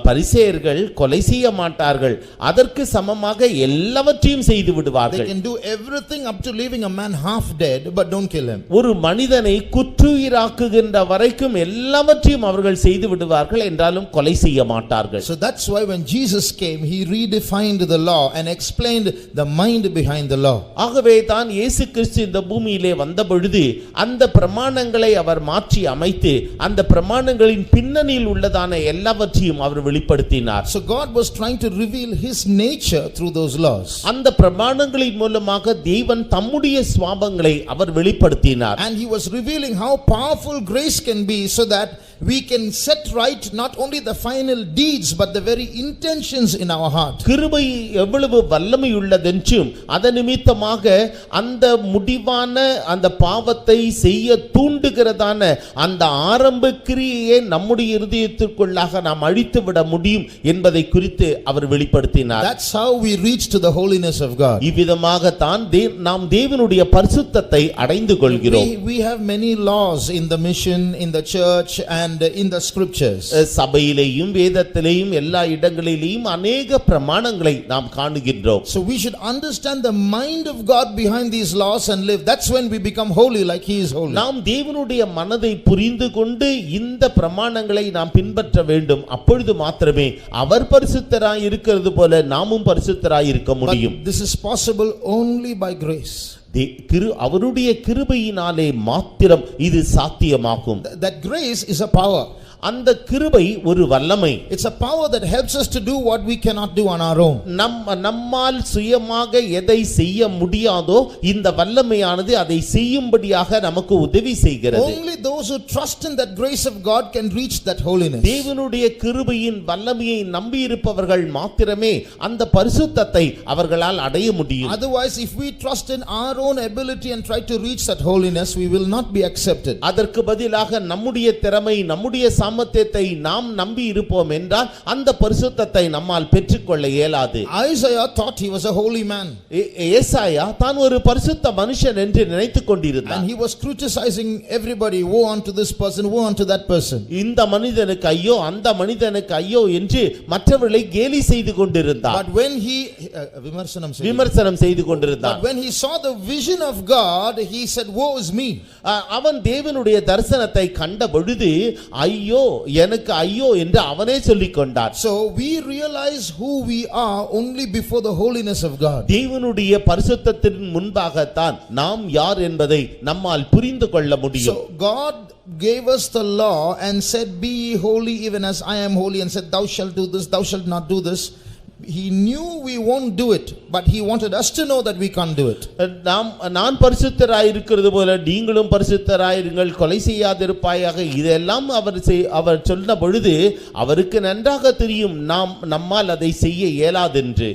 பரிசேயர்கள் கொலை செய்ய மாட்டார்கள், அதற்கு சமமாக எல்லாவற்றையும் செய்து They விடுவார்கள். can do everything up to leaving a man half dead, but don't kill him. ஒரு மனிதனை குற்றுயிராக்குகின்ற வரைக்கும் எல்லாவற்றையும் அவர்கள் செய்து விடுவார்கள், என்றாலும் கொலை செய்ய மாட்டார்கள். So that's why when Jesus came, he redefined the law and explained the mind behind the law. ஆகவே தான் இயேசு கிறிஸ்து இந்த பூமியிலே வந்த பொழுது அந்த பிரமாணங்களை அவர் மாற்றி அமைத்து அந்த பிரமாணங்களின் பின்னணியில் உள்ளதான எல்லாவற்றையும் அவர் வெளிப்படுத்தினார். So God was trying to reveal his nature through those laws. அந்த பிரமாணங்களின் மூலமாக தேவன் தம்முடைய சுபாவங்களை அவர் வெளிப்படுத்தினார். And he was revealing how powerful grace can be, so that we can set right not only the final deeds but the very intentions in our heart. கிருபை எவ்வளவு வல்லமை உள்ளதென்றும் அதன் நிமித்தமாக அந்த முடிவான அந்த பாவத்தை செய்ய தூண்டுகிறதான அந்த ஆரம்ப கிரியையை நம்முடைய இருதயத்திற்குள்ளாக நாம் அழித்து விட முடியும் என்பதை குறித்து அவர் வெளிப்படுத்தினார். That's how we reach to the holiness of God. இவ்விதமாக தான் நாம் தேவனுடைய பரிசுத்தத்தை அடைந்து கொள்கிறோம். We have many laws in the mission, in the church and in the scriptures. சபையிலேயும் வேதத்திலேயும் எல்லா இடங்களிலேயும் अनेक பிரமாணங்களை நாம் காணுகின்றோம். So we should understand the mind of God behind these laws and live. That's when we become holy like he is holy. நாம் தேவனுடைய மனதை புரிந்து கொண்டு இந்த பிரமாணங்களை நாம் பின்பற்ற வேண்டும். அப்பொழுது மாத்திரமே அவர் பரிசுத்தராய் இருக்கிறது போல நாமும் பரிசுத்தராய் இருக்க முடியும். But this is possible only by grace. அவருடைய கிருபையினாலே மாத்திரம் இது சாத்தியமாகும். That grace is a power. அந்த கிருபை ஒரு வல்லமை. It's a power that helps us to do what we cannot do on our own. நம்மால் சுயமாக எதை செய்ய முடியாதோ இந்த வல்லமையானது அதை செய்யும்படியாக நமக்கு உதவி செய்கிறது. Only those who trust in that grace of God can reach that holiness. தேவனுடைய கிருபையின் வல்லமையை நம்பி இருப்பவர்கள் மாத்திரமே அந்த பரிசுத்தத்தை அவர்களால் அடைய முடியும். Otherwise, if we trust in our own ability and try to reach that holiness, we will not be accepted. அதற்கு பதிலாக நம்முடைய திறமை நம்முடைய சாமர்த்தியத்தை நாம் நம்பி இருப்போம் என்றால் அந்த பரிசுத்தத்தை நம்மால் பெற்றுக்கொள்ள இயலாது. Isaiah thought he was a holy man. ஏசாயா தான் ஒரு பரிசுத்த மனுஷன் என்று நினைத்துக் கொண்டிருந்தான். And he was criticizing everybody, woe unto this person, woe unto that person. இந்த மனிதனுக்கு ஐயோ அந்த மனிதனுக்கு ஐயோ என்று மற்றவர்களை கேலி செய்து கொண்டிருந்தான். But when he விமர்சனம் செய்து கொண்டிருந்தான். But when he saw the vision of God, he said, woe is me. அவன் தேவனுடைய தரிசனத்தை கண்ட பொழுது ஐயோ எனக்கு ஐயோ என்று அவனே சொல்லிக் கொண்டான். So we realize who we are only before the holiness of God. தேவனுடைய பரிசுத்தத்தின் முன்பாகத்தான் நாம் யார் என்பதை நம்மால் புரிந்து கொள்ள முடியும். So God gave us the law and said, be ye holy even as I am holy, and said, thou shalt do this, thou shalt not do this. He knew we won't do it, but he wanted us to know that we can't do it. நான் பரிசுத்தராய் இருக்கிறது போல நீங்களும் பரிசுத்தராயிருங்கள், கொலை செய்யாதிருப்பாயாக, இதெல்லாம் அவர் சொன்ன பொழுது அவருக்கு நன்றாக தெரியும் நம்மால் அதை செய்ய இயலாதென்று.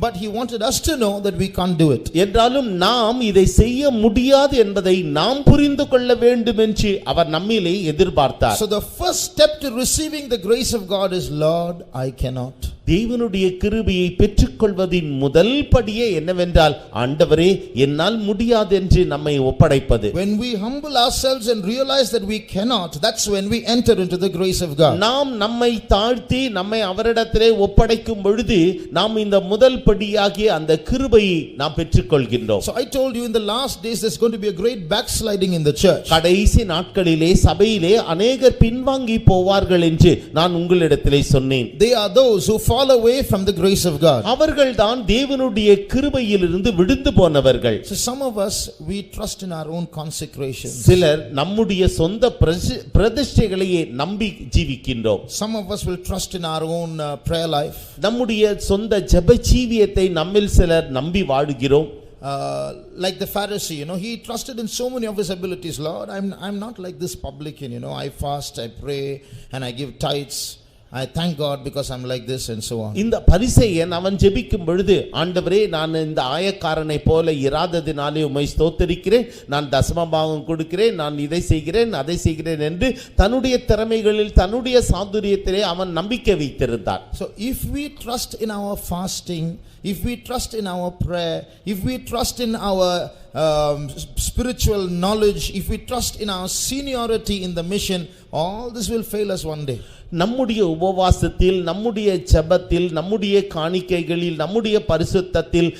But he wanted us to know that we can't do it. என்றாலும் நாம் இதை செய்ய முடியாது என்பதை நாம் புரிந்து கொள்ள வேண்டும் என்று அவர் நம்மிலே எதிர்பார்த்தார். So the first step to receiving the grace of God is, Lord, I cannot. தேவனுடைய கிருபையை பெற்றுக்கொள்வதின் முதல் படியே என்னவென்றால், ஆண்டவரே என்னால் முடியாது என்று நம்மை ஒப்படைப்பது. When we humble ourselves and realize that we cannot, that's when we enter into the grace of God. நாம் நம்மை தாழ்த்தி நம்மை அவரிடத்திலே ஒப்படைக்கும் பொழுது நாம் இந்த முதல் படியாகிய அந்த கிருபையை நாம் பெற்றுக்கொள்கின்றோம். So I told you in the last days there's going to be a great backsliding in the church. கடைசி நாட்களிலே சபையிலே அநேகர் பின்வாங்கி போவார்கள் என்று நான் உங்களிடத்திலே சொன்னேன். They are those who fall away from the grace of God. அவர்கள்தான் தேவனுடைய கிருபையிலிருந்து விழுந்து போனவர்கள். So some of us, we trust in our own consecration. சிலர் நம்முடைய சொந்த பிரதிஷ்டைகளையே நம்பி ஜீவிக்கின்றோம். Some of us will trust in our own prayer life. நம்முடைய சொந்த ஜெப ஜீவியத்தை நம்மில் சிலர் நம்பி வாழுகிறோம். Like the Pharisee, he trusted in so many of his abilities. Lord, I'm not like this publican, I fast, I pray, and I give tithes. I thank God because I'm like this and so on. இந்த பரிசேயன் அவன் ஜெபிக்கும் பொழுது, ஆண்டவரே நான் இந்த ஆயக்காரனை போல இராததினாலே உம்மை ஸ்தோத்திரிக்கிறேன், நான் தசமபாகம் கொடுக்கிறேன், நான் இதை செய்கிறேன் அதை செய்கிறேன் என்று தன்னுடைய திறமைகளில் தன்னுடைய சாதுரியத்திலே அவன் நம்பிக்கை வைத்திருந்தான். So if we trust in our fasting, if we trust in our prayer, if we trust in our spiritual knowledge, if we trust in our seniority in the mission, all this will fail us one day. நம்முடைய உபவாசத்தில், நம்முடைய ஜெபத்தில், நம்முடைய காணிக்கைகளில், நம்முடைய பரிசுத்தத்தில்,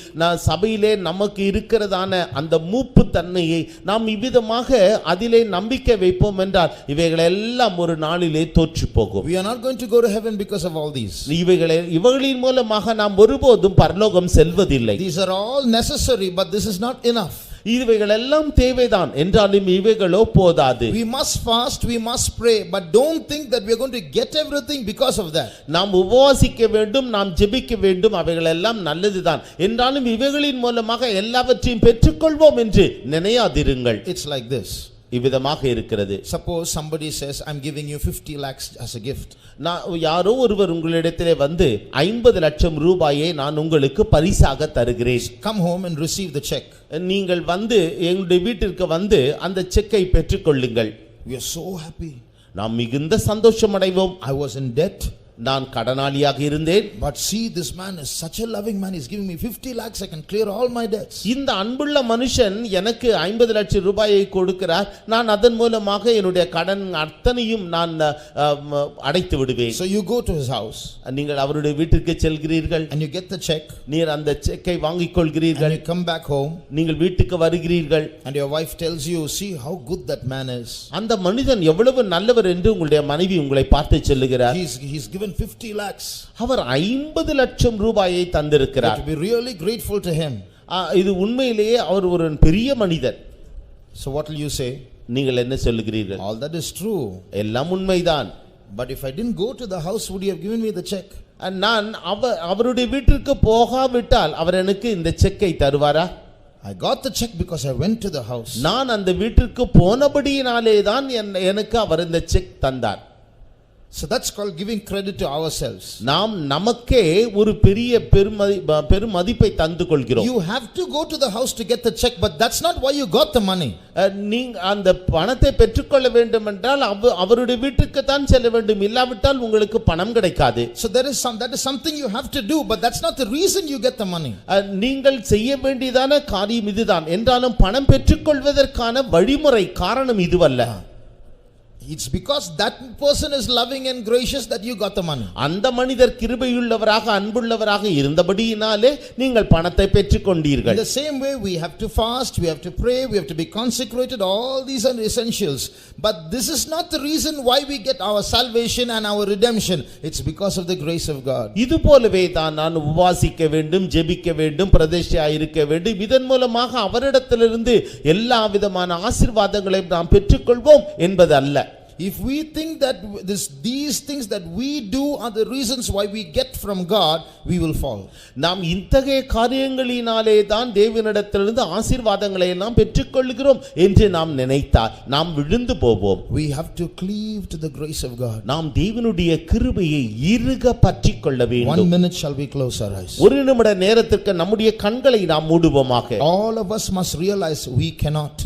சபையிலே நமக்கு இருக்கிறதான அந்த மூப்பு தன்மையை நாம் இவ்விதமாக அதிலே நம்பிக்கை வைப்போம் என்றால் இவைகளெல்லாம் ஒரு நாளிலே தோற்று போகும். We are not going to go to heaven because of all these. இவைகளின் மூலமாக நாம் ஒருபோதும் பரலோகம் செல்வதில்லை. These are all necessary, but this is not enough. இவைகள் எல்லாம் தேவைதான், என்றாலும் இவைகளோ போதாது. We must fast, we must pray, but don't think that we are going to get everything because of that. நாம் உபவாசிக்க வேண்டும், நாம் ஜெபிக்க வேண்டும், அவைகள் எல்லாம் நல்லதுதான், என்றாலும் இவைகளின் மூலமாக எல்லாவற்றையும் பெற்றுக்கொள்வோம் என்று நினையாதிருங்கள். It's like this. இவ்விதமாக இருக்கிறது. Suppose somebody says, I'm giving you 50 lakhs as a gift. யாரோ ஒருவர் உங்களிடத்திலே வந்து 50 லட்சம் ரூபாயை நான் உங்களுக்கு பரிசாக தருகிறேன். Come home and receive the check. நீங்கள் வந்து எங்களுடைய வீட்டிற்கு வந்து அந்த செக்கை பெற்றுக்கொள்ளுங்கள். We are so happy. நாம் மிகுந்த சந்தோஷம் அடைவோம். I was in debt. நான் கடனாளியாக இருந்தேன். But see, this man is such a loving man. He's giving me 50 lakhs. I can clear all my debts. இந்த அன்புள்ள மனுஷன் எனக்கு 50 லட்சம் ரூபாயை கொடுக்கிறார், நான் அதன் மூலமாக என்னுடைய கடன் அத்தனையும் நான் அடைத்து விடுவேன். So you go to his house. நீங்கள் அவருடைய வீட்டிற்கு செல்கிறீர்கள். And you get the check. நீர் அந்த செக்கை வாங்கிக் கொள்கிறீர்கள். And you come back home. நீங்கள் வீட்டுக்கு வருகிறீர்கள். And your wife tells you, see how good that man is. அந்த மனிதன் எவ்வளவு நல்லவர் என்று உங்களுடைய மனைவி உங்களை பார்த்து சொல்லுகிறார். He's given 50 lakhs. அவர் 50 லட்சம் ரூபாயை தந்திருக்கிறார். To be really grateful to him. இது உண்மையிலேயே அவர் ஒரு பெரிய மனிதர். So what will you say? நீங்கள் என்ன சொல்லுகிறீர்கள்? All that is true. எல்லாம் உண்மைதான். But if I didn't go to the house, would you have given me the check? நான் அவருடைய வீட்டிற்கு போகாவிட்டால் அவர் எனக்கு இந்த செக்கை தருவாரா? I got the check because I went to the house. நான் அந்த வீட்டிற்கு போனபடியினாலே தான் எனக்கு அவர் இந்த செக் தந்தார். So that's called giving credit to ourselves. நாம் நமக்கே ஒரு பெரிய பெருமதிப்பை தந்து கொள்கிறோம். You have to go to the house to get the check, but that's not why you got the money. நீங்க அந்த பணத்தை பெற்றுக்கொள்ள வேண்டும் என்றால் அவருடைய வீட்டுக்கு தான் செல்ல வேண்டும், இல்லாவிட்டால் உங்களுக்கு பணம் கிடைக்காது. So that is something you have to do, but that's not the reason you get the money. நீங்கள் செய்ய வேண்டியதான காரியம் இதுதான், என்றாலும் பணம் பெற்றுக்கொள்வதற்கான வழிமுறை காரணம் இதுவல்ல. It's because that person is loving and gracious that you got the money. அந்த மனிதர் கிருபையுள்ளவராக அன்புள்ளவராக இருந்தபடியினாலே நீங்கள் பணத்தை பெற்றுக்கொண்டீர்கள். In the same way, we have to fast, we have to pray, we have to be consecrated. All these are essentials. But this is not the reason why we get our salvation and our redemption. It's because of the grace of God. இது போலவே தான் நான் உபவாசிக்க வேண்டும், ஜெபிக்க வேண்டும், பிரதிஷ்டையாய் இருக்க வேண்டும். இதன் மூலமாக அவரிடத்திலிருந்து எல்லா விதமான ஆசீர்வாதங்களையும் நாம் பெற்றுக்கொள்வோம் என்பது அல்ல. If we think that these things that we do are the reasons why we get from God, we will fall. நாம் இத்தகைய காரியங்களினாலே தான் தேவனிடத்திலிருந்து ஆசீர்வாதங்களை எல்லாம் பெற்றுக்கொள்கிறோம் என்று நாம் நினைத்தால் நாம் விழுந்து போவோம். We have to cleave to the grace of God. நாம் தேவனுடைய கிருபையை இறுக பற்றிக்கொள்ள வேண்டும். 1 minute shall we close our eyes. ஒரு நிமிட நேரத்திற்கு நம்முடைய கண்களை நாம் மூடுவோமாக. All of us must realize we cannot.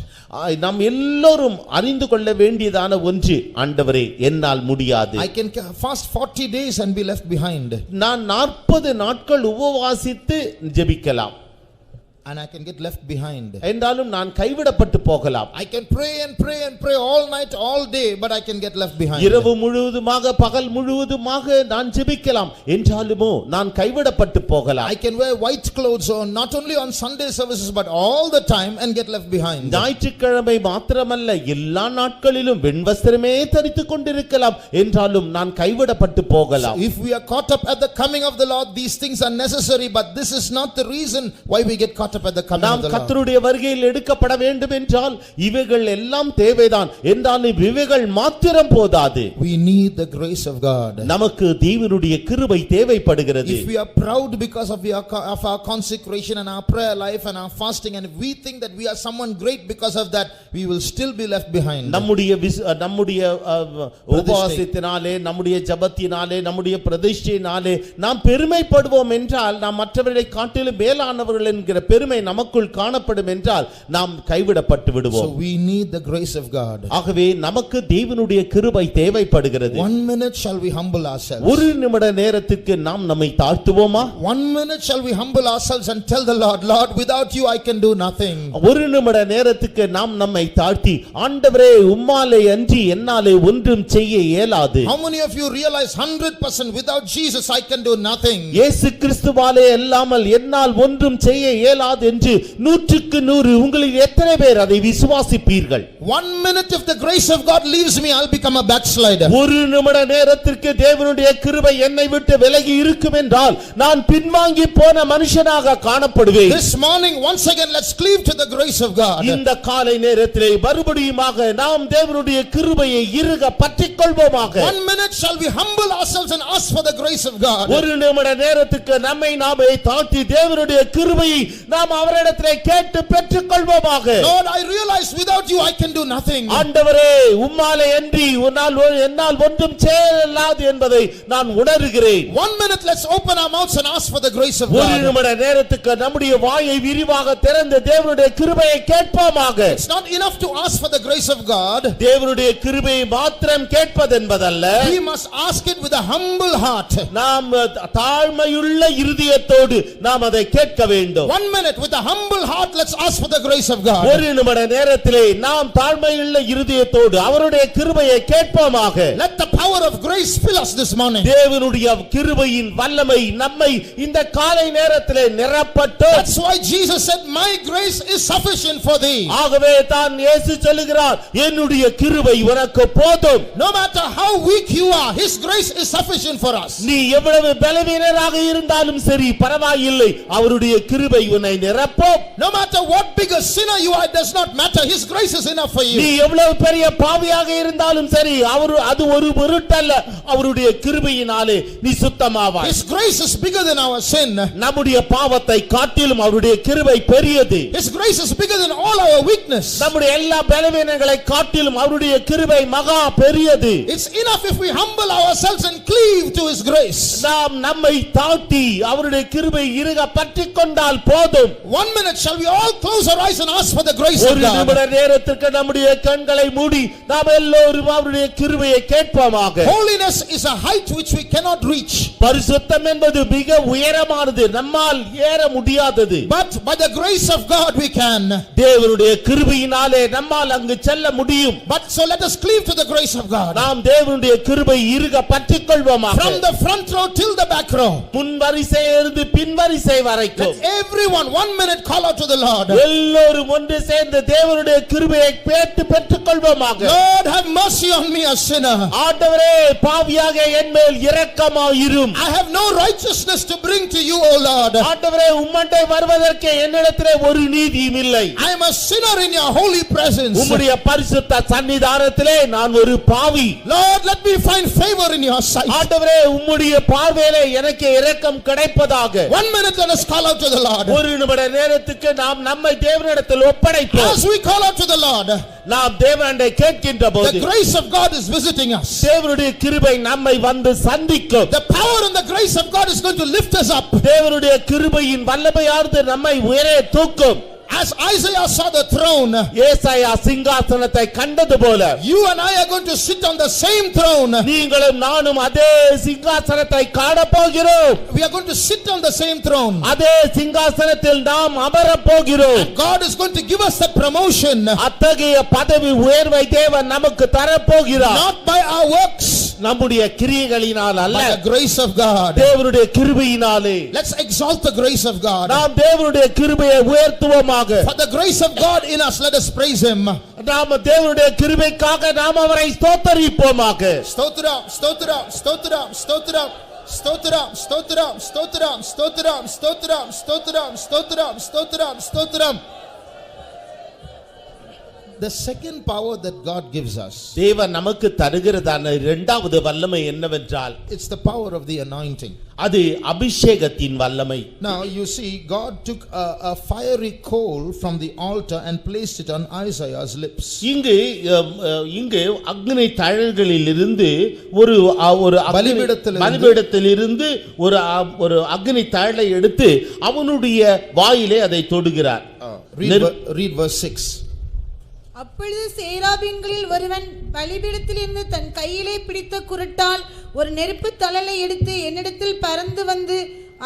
நாம் எல்லோரும் அறிந்து கொள்ள வேண்டியதான ஒன்று, ஆண்டவரே என்னால் முடியாது. I can fast 40 days and be left behind. நான் 40 நாட்கள் உபவாசித்து ஜெபிக்கலாம், and I can get left behind. என்றாலும் நான் கைவிடப்பட்டு போகலாம். I can pray and pray and pray all night all day, but I can get left behind. இரவு முழுவதுமாக பகல் முழுவதுமாக நான் ஜெபிக்கலாம், என்றாலுமோ நான் கைவிடப்பட்டு போகலாம். I can wear white clothes on not only on Sunday services but all the time and get left behind. ஞாயிற்றுக்கிழமை மாத்திரமல்ல எல்லா நாட்களிலும் வெண்வஸ்திரமே தரித்துக் கொண்டிருக்கலாம், என்றாலும் நான் கைவிடப்பட்டு போகலாம். If we are caught up at the coming of the Lord, these things are necessary, but this is not the reason why we get caught up at the coming of the Lord. கர்த்தருடைய வருகையில் எடுக்கப்பட வேண்டும் என்றால் இவைகள் எல்லாம் தேவைதான், என்றாலும் இவைகள் மாத்திரம் போதாது. We need the grace of God. நமக்கு தேவனுடைய கிருபை தேவைப்படுகிறது. If we are proud because of our consecration and our prayer life and our fasting, and if we think that we are someone great because of that, we will still be left behind. நம்முடைய உபவாசத்தினாலே, நம்முடைய ஜெபத்தினாலே, நம்முடைய பிரதிஷ்டையினாலே நாம் பெருமைப்படுவோம் என்றால், நாம் மற்றவர்களை காட்டிலும் மேலானவர்கள் என்கிற பெருமை நமக்குள் காணப்படும் என்றால் நாம் கைவிடப்பட்டு விடுவோம். So we need the grace of God. ஆகவே நமக்கு தேவனுடைய கிருபை தேவைப்படுகிறது. 1 minute shall we humble ourselves. ஒரு நிமிட நேரத்துக்கு நாம் நம்மை தாழ்த்துவோமா? 1 minute shall we humble ourselves and tell the Lord, Lord, without you I can do nothing. ஒரு நிமிட நேரத்துக்கு நாம் நம்மை தாழ்த்தி, ஆண்டவரே உம்மாலே அன்றி என்னாலே ஒன்றும் செய்ய இயலாது. How many of you realize 100% without Jesus I can do nothing? இயேசு கிறிஸ்துவாலே அல்லாமல் என்னால் ஒன்றும் செய்ய இயலாது என்று 100க்கு 100 உங்களில் எத்தனை பேர் அதை விசுவாசிப்பீர்கள்? 1 minute if the grace of God leaves me, I'll become a backslider. ஒரு நிமிட நேரத்திற்கு தேவனுடைய கிருபை என்னை விட்டு விலகி இருக்கும் என்றால் நான் பின்வாங்கி போன மனுஷனாக காணப்படுவேன். This morning once again let's cleave to the grace of God. இந்த காலை நேரத்திலே மறுபடியுமாக நாம் தேவனுடைய கிருபையை இறுக பற்றிக்கொள்வோமாக. 1 minute shall we humble ourselves and ask for the grace of God. ஒரு நிமிட நேரத்துக்கு நம்மை நாமே தாழ்த்தி தேவனுடைய கிருபையை நாம் அவரிடத்திலே கேட்டு பெற்றுக்கொள்வோமாக. Lord, I realize without you I can do nothing. ஆண்டவரே உம்மாலே அன்றி என்னால் ஒன்றும் செய்யலாது என்பதை நான் உணர்கிறேன். 1 minute let's open our mouths and ask for the grace of God. ஒரு நிமிட நேரத்துக்கு நம்முடைய வாயை விரிவாக திறந்து தேவனுடைய கிருபையை கேட்போமாக. It's not enough to ask for the grace of God. தேவனுடைய கிருபையை மாத்திரம் கேட்பது என்பதல்ல, we must ask it with a humble heart. நாம் தாழ்மையுள்ள இருதயத்தோடு நாம் அதை கேட்க வேண்டும். 1 minute with a humble heart let's ask for the grace of God. ஒரு நிமிட நேரத்திலே நாம் தாழ்மையுள்ள இருதயத்தோடு அவருடைய கிருபையை கேட்போமாக. Let the power of grace fill us this morning. தேவனுடைய கிருபையின் வல்லமை நம்மை இந்த காலை நேரத்திலே நிரப்பட்டும். That's why Jesus said my grace is sufficient for thee. ஆகவே தான் இயேசு சொல்லுகிறார், என்னுடைய கிருபை உனக்கு போதும். No matter how weak you are, his grace is sufficient for us. நீ எவ்வளவு பலவீனராக இருந்தாலும் சரி பரவாயில்லை, அவருடைய கிருபை உன்னை நிரப்பும். No matter what big a sinner you are, it does not matter. His grace is enough for நீ you. எவ்வளவு பெரிய பாவியாக இருந்தாலும் சரி, அது ஒரு பொருட்டல்ல. அவருடைய கிருபையினாலே நீ சுத்தமாவாய். His grace is bigger than our sin. நம்முடைய பாவத்தை காட்டிலும் அவருடைய கிருபை பெரியது. His grace is bigger than all our weakness. நம்முடைய எல்லா பலவீனங்களை காட்டிலும் அவருடைய கிருபை மகா பெரியது. It's enough if we humble ourselves and cleave to His grace. நாம் நம்மை தாழ்த்தி அவருடைய கிருபை இறுக பற்றிக் கொண்டால் போதும். 1 minute shall we all close our eyes and ask for the grace of ஒரு God. நிமிட நேரத்திற்கு நம்முடைய கண்களை மூடி நாம் எல்லோரும் அவருடைய கிருபையை கேட்போமாக. Holiness is a height which we cannot reach. பரிசுத்தம் என்பது மிக உயரமானது, நம்மால் ஏற முடியாதது. But by the grace of God we can. தேவனுடைய கிருபையினாலே நம்மால் அங்கு செல்ல முடியும். But so let us cleave to the grace of God. நாம் தேவனுடைய கிருபை இறுக பற்றிக் கொள்வோமாக. From the front row till the back row. முன் வரிசையிலிருந்து பின் வரிசை வரைக்கும். Let everyone 1 minute call out to the Lord. எல்லோரும் ஒன்று சேர்ந்து தேவனுடைய கிருபையை கேட்டு பெற்றுக் கொள்வோமாக. Lord, have mercy on me, a sinner. ஆண்டவரே, பாவியாக என் மேல் இரக்கமாயிரும். I have no righteousness to bring to you, O Lord. ஆண்டவரே, உம்மண்டை வருவதற்கு என்னிடத்திலே ஒரு நீதியும் இல்லை. I am a sinner in your holy presence. உம்முடைய பரிசுத்த சன்னிதானத்திலே நான் ஒரு பாவி. Lord, let me find favor in your sight. ஆண்டவரே, உம்முடைய பார்வையிலே எனக்கு இரக்கம் கிடைப்பதாக. 1 minute let us call out to the Lord. ஒரு நிமிட நேரத்துக்கு நாம் நம்மை தேவனிடத்தில் ஒப்படைப்போம். As we call out to the Lord, நாம் தேவனை கேட்கின்ற the போது grace of God is visiting us. தேவனுடைய கிருபை நம்மை வந்து சந்திக்கும். The power and the grace of God is going to lift us up. தேவனுடைய கிருபையின் வல்லமையானது நம்மை உயரே தூக்கும். As Isaiah saw the throne, ஏசாயா சிங்காசனத்தை கண்டது போல you and I are going to sit on the same throne. நீங்களும் நானும் அதே சிங்காசனத்தை காண போகிறோம். We are going to sit on the same throne. அதே சிங்காசனத்தில் நாம் அமர போகிறோம். God is going to give us that promotion. அத்தகைய பதவி உயர்வை தேவன் நமக்கு தரப்போகிறார். Not by our works, நம்முடைய கிரியைகளினால் அல்ல, by the grace of God. தேவனுடைய கிருபையினாலே. Let's exalt the grace of God. நாம் தேவனுடைய கிருபையை உயர்த்துவோமாக. For the grace of God in us, let us praise Him. நாம் தேவனுடைய கிருபைக்காக நாம் அவரை ஸ்தோத்தரிப்போமாக. Stotra, stotra, stotra, stotra. Stotram, stotram, stotram, stotram, stotram, stotram, stotram, stotram, stotram. The second power that God gives us, தேவன் நமக்கு தருகிறதான இரண்டாவது வல்லமை என்னவென்றால், it's the power of the anointing. அது அபிஷேகத்தின் வல்லமை. Now you see, God took a fiery coal from the altar and placed it on Isaiah's lips. இங்கு அக்னி தழல்களிலிருந்து ஒரு பலிபீடத்திலிருந்து ஒரு அக்னி தழலை எடுத்து அவனுடைய வாயிலே அதை தொடுகிறார். Read verse 6. அப்பொழுது சேராபீன்களில் ஒருவன் பலிபீடத்திலிருந்து தன் கையிலே பிடித்த குருட்டால் ஒரு நெருப்பு தழலை எடுத்து என்னிடத்தில் பறந்து வந்து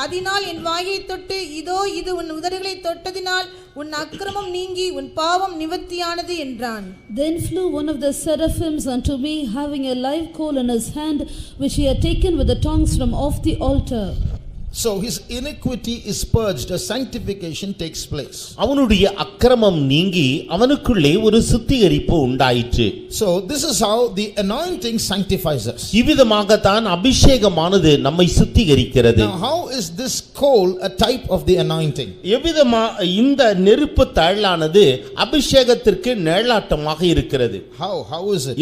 அதனால் என் வாயை தொட்டு, இதோ இது உன் உதடுகளை தொட்டதினால் உன் அக்கிரமம் நீங்கி உன் பாவம் நிவர்த்தியானது என்றான். Then flew one of the seraphims unto me, having a live coal in his hand, which he had taken with the tongs from off the altar. So his iniquity is purged, a sanctification takes place. அவனுடைய அக்கிரமம் நீங்கி அவனுக்குள்ளே ஒரு சுத்திகரிப்பு உண்டாயிற்று. So this is how the anointing sanctifies us. இவ்விதமாக தான் அபிஷேகமானது நம்மை சுத்திகரிக்கிறது. Now how is this coal a type of the anointing? எவ்விதமா இந்த நெருப்பு தழலானது அபிஷேகத்திற்கு நிழலாட்டமாக இருக்கிறது. How is it?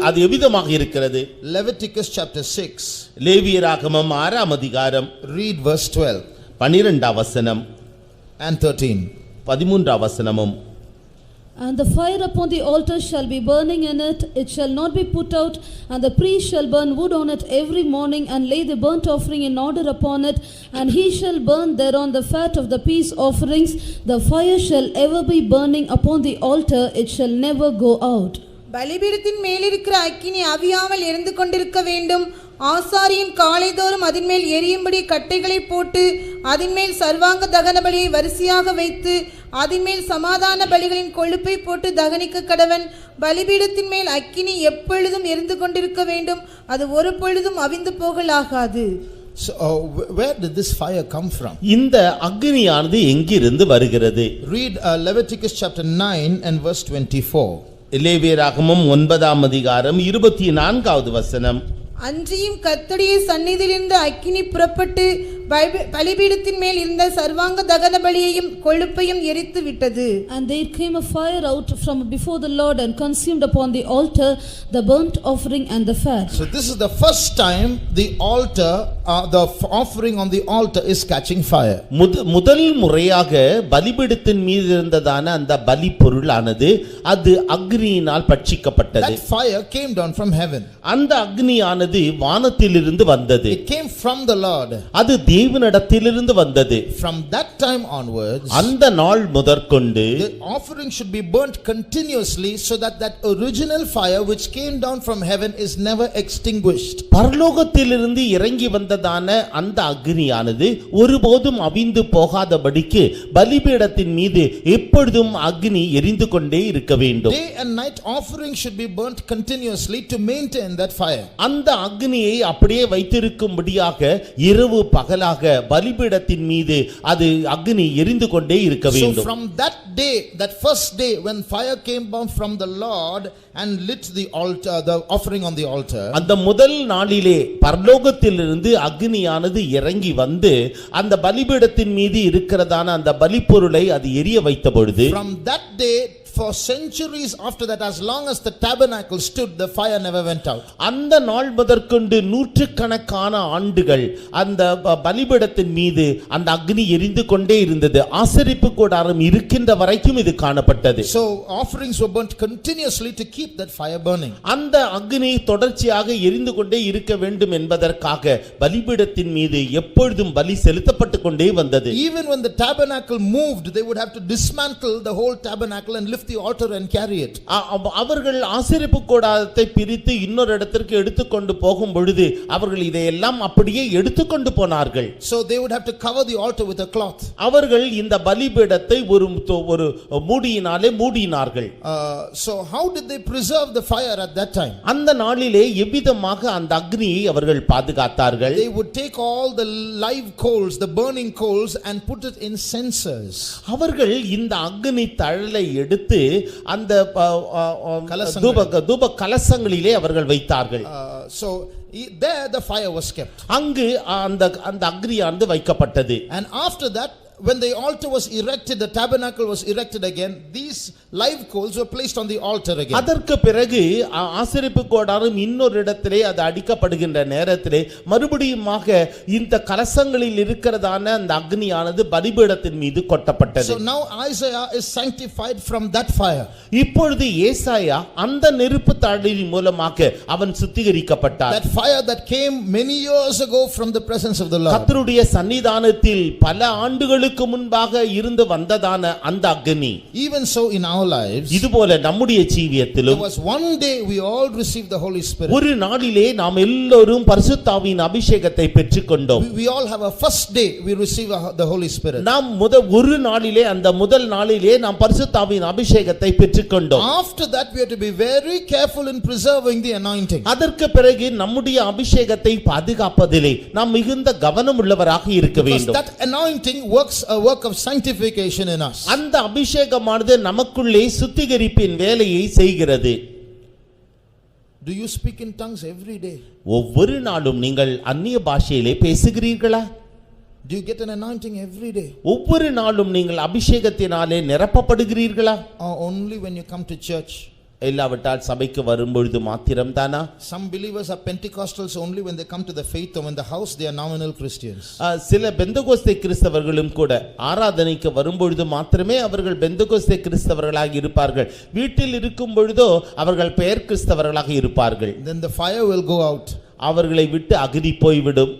அது எவ்விதமாக இருக்கிறது? Leviticus chapter 6. லேவியராகமம் 6ஆம் அதிகாரம். Read verse 12 12ஆம் வசனம் and 13. 13ஆம் வசனமும். And the fire upon the altar shall be burning in it, it shall not be put out, and the priest shall burn wood on it every morning, and lay the burnt offering in order upon it, and he shall burn thereon the fat of the peace offerings. The fire shall ever be burning upon the altar, it shall never go out. பலிபீடத்தின் மேலிருக்கிற அக்கினி அவியாமல் எரிந்து கொண்டிருக்க வேண்டும். ஆசாரியன் காலைதோறும் அதின்மேல் எரியும்படி கட்டைகளை போட்டு அதின்மேல் சர்வாங்க தகன பலியை வரிசையாக வைத்து அதின்மேல் சமாதான பலிகளின் கொழுப்பை போட்டு தகனிக்க கடவன். பலிபீடத்தின் மேல் அக்கினி எப்பொழுதும் எரிந்து கொண்டிருக்க வேண்டும், அது ஒரு பொழுதும் அவிந்து போகலாகாது. So where did this fire come from? இந்த அக்கினியானது எங்கிருந்து வருகிறது? Read Leviticus chapter 9 and verse 24. லேவியராகமம் 9ஆம் அதிகாரம் 24வது வசனம். அன்றியும் கர்த்தருடைய சந்நிதியிலிருந்து அக்கினி புறப்பட்டு பலிபீடத்தின் மேல் இருந்த சர்வாங்க தகன பலியையும் கொழுப்பையும் எரித்து விட்டது. And there came a fire out from before the Lord and consumed upon the altar the burnt offering and the fat. So this is the first time the altar, the offering on the altar is catching fire. முதல் முறையாக பலிபீடத்தின் மீது இருந்ததான அந்த பலி பொருளானது அது அக்னியினால் பட்சிக்கப்பட்டது. That fire came down from heaven. அந்த அக்னியானது வானத்திலிருந்து வந்தது. It came from the Lord. அது தேவனிடத்திலிருந்து வந்தது. From that time onwards, அந்த நாள் முதற்கொண்டு the offering should be burnt continuously so that that original fire which came down from heaven is never extinguished. பரலோகத்திலிருந்து இறங்கி வந்ததான அந்த அக்னியானது ஒருபோதும் அவிந்து போகாதபடிக்கு பலிபீடத்தின் மீது எப்பொழுதும் அக்னி எரிந்து கொண்டே இருக்க வேண்டும். Day and night offering should be burnt continuously to maintain that fire. அந்த அக்னியை அப்படியே வைத்திருக்கும்படியாக இரவு பகலாக பலிபீடத்தின் மீது அது அக்னி எரிந்து கொண்டே இருக்க So வேண்டும். from that day, that first day when fire came down from the Lord and lit the altar, the offering on the altar, அந்த முதல் நாளிலே பரலோகத்திலிருந்து அக்னியானது இறங்கி வந்து அந்த பலிபீடத்தின் மீது இருக்கிறதான அந்த பலிப்பொருளை அது எரிய வைத்த பொழுது from that day for centuries after that, as long as the tabernacle stood, the fire never went out. அந்த நாள் முதற்கொண்டு நூற்றுக்கணக்கான ஆண்டுகள் அந்த பலிபீடத்தின் மீது அந்த அக்னி எரிந்து கொண்டே இருந்தது. ஆசரிப்பு கூடாரம் இருக்கின்ற வரைக்கும் இது காணப்பட்டது. So offerings were burnt continuously to keep that fire burning. அந்த அக்னி தொடர்ச்சியாக எரிந்து கொண்டே இருக்க வேண்டும் என்பதற்காக பலிபீடத்தின் மீது எப்பொழுதும் பலி செலுத்தப்பட்டு கொண்டே வந்தது. Even when the tabernacle moved, they would have to dismantle the whole tabernacle and lift the altar and carry it. அவர்கள் ஆசரிப்பு கூடாரத்தை பிரித்து இன்னொரு இடத்திற்கு எடுத்துக்கொண்டு போகும் பொழுது அவர்கள் இதையெல்லாம் அப்படியே எடுத்துக்கொண்டு போனார்கள். So they would have to cover the altar with a cloth. அவர்கள் இந்த பலிபீடத்தை ஒரு மூடியினாலே மூடினார்கள். So how did they preserve the fire at that time? அந்த நாளிலே எவ்விதமாக அந்த அக்னியை அவர்கள் பாதுகாத்தார்கள்? They would take all the live coals, the burning coals, and put it in censers. அவர்கள் இந்த அக்னி தழலை எடுத்து அந்த தூப கலசங்களிலே அவர்கள் வைத்தார்கள். So there the fire was kept. அங்கு அந்த அக்னியானது வைக்கப்பட்டது. And after that, when the altar was erected, the tabernacle was erected again, these live coals were placed on the altar again. அதற்கு பிறகு ஆசரிப்பு கூடாரம் இன்னொரு இடத்திலே அது அடிக்கப்படுகின்ற நேரத்திலே மறுபடியுமாக இந்த கலசங்களில் இருக்கிறதான அந்த அக்னியானது பலிபீடத்தின் மீது கொட்டப்பட்டது. So now Isaiah is sanctified from that fire. இப்பொழுது ஏசாயா அந்த நெருப்பு தழலின் மூலமாக அவன் சுத்திகரிக்கப்பட்டார். That fire that came many years ago from the presence of the Lord. கர்த்தருடைய சன்னிதானத்தில் பல ஆண்டுகளுக்கு முன்பாக இருந்து வந்ததான அந்த அக்னி Even so in our lives, இதுபோல நம்முடைய there ஜீவியத்திலும் was one day we all received the Holy Spirit. ஒரு நாளிலே நாம் எல்லோரும் பரிசுத்தாவின் அபிஷேகத்தை பெற்றுக்கொண்டோம். We all have a first day we receive the Holy Spirit. நாம் ஒரு நாளிலே அந்த முதல் நாளிலே நாம் பரிசுத்தாவின் அபிஷேகத்தை பெற்றுக்கொண்டோம். After that we have to be very careful in preserving the anointing. அதற்கு பிறகு நம்முடைய அபிஷேகத்தை பாதுகாப்பதிலே நாம் மிகுந்த கவனம் உள்ளவராக இருக்க Because வேண்டும். that anointing works a work of sanctification in us. அந்த அபிஷேகமானது நமக்குள்ளே சுத்திகரிப்பின் வேலையை செய்கிறது. Do you speak in tongues every day? ஒவ்வொரு நாளும் நீங்கள் அந்நிய பாஷையிலே பேசுகிறீர்களா? Do you get an anointing every day? ஒவ்வொரு நாளும் நீங்கள் அபிஷேகத்தினாலே நிரப்பப்படுகிறீர்களா? Or only when you come to church? இல்லாவிட்டால் சபைக்கு வரும்பொழுது மாத்திரம் தானா? Some believers are Pentecostals only when they come to the faith, or in the house they are nominal Christians. சில பெந்தகோஸ்தே கிறிஸ்தவர்களும் கூட ஆராதனைக்கு வரும்பொழுது மாத்திரமே அவர்கள் பெந்தகோஸ்தே கிறிஸ்தவர்களாக இருப்பார்கள். வீட்டில் இருக்கும் பொழுதோ அவர்கள் பெயர் கிறிஸ்தவர்களாக இருப்பார்கள். Then the fire will go out. அவர்களை விட்டு அகதி போய்விடும்.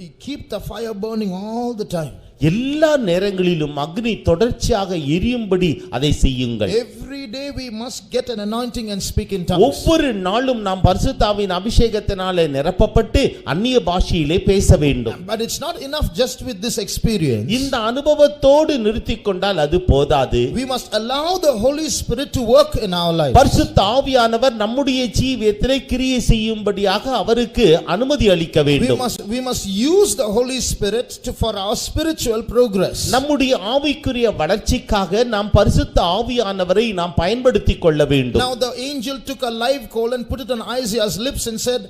You keep the fire burning all the time. எல்லா நேரங்களிலும் அக்னி தொடர்ச்சியாக எரியும்படி அதை செய்யுங்கள். Every day we must get an anointing and speak in tongues. ஒவ்வொரு நாளும் நாம் பரிசுத்தாவின் அபிஷேகத்தினாலே நிரப்பப்பட்டு அந்நிய பாஷையிலே பேச வேண்டும். But it's not enough just with this experience. இந்த அனுபவத்தோடு நிறுத்திக் கொண்டால் அது போதாது. We must allow the Holy Spirit to work in our lives. பரிசுத்த ஆவியானவர் நம்முடைய ஜீவியத்திலே கிரியை செய்யும்படியாக அவருக்கு அனுமதி அளிக்க வேண்டும். We must use the Holy Spirit for our spiritual spiritual progress. நம்முடைய ஆவிக்குரிய வளர்ச்சிக்காக நாம் பரிசுத்த ஆவியானவரை நாம் பயன்படுத்திக் கொள்ள வேண்டும். Now the angel took a live coal and put it on Isaiah's lips and said,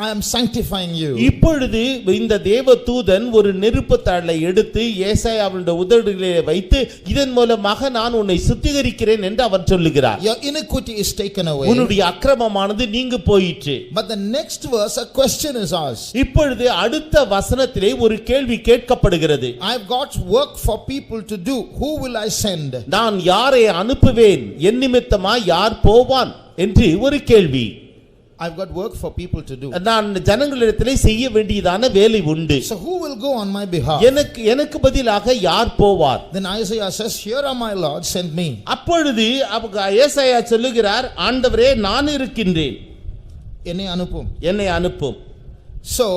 I am sanctifying you. இப்பொழுது இந்த தேவதூதன் ஒரு நெருப்பு தழலை எடுத்து ஏசாயாவினுடைய உதடுகளிலே வைத்து இதன் மூலமாக நான் உன்னை சுத்திகரிக்கிறேன் என்று அவர் சொல்லுகிறார். Your iniquity is taken away. உன்னுடைய அக்கிரமமானது நீங்கி போயிற்று. But the next verse a question is asked. இப்பொழுது அடுத்த வசனத்திலே ஒரு கேள்வி கேட்கப்படுகிறது. I've got work for people to do. Who will I send? நான் யாரை அனுப்புவேன், என் நிமித்தமா யார் போவான் என்று ஒரு கேள்வி. I've got work for people to do. நான் ஜனங்களிடத்திலே செய்ய வேண்டியதான வேலை உண்டு. So who will go on my behalf? எனக்கு பதிலாக யார் போவார்? Then Isaiah says, here are my Lord, send me. அப்பொழுது ஏசாயா சொல்லுகிறார், ஆண்டவரே நான் இருக்கின்றேன், என்னை அனுப்பும். So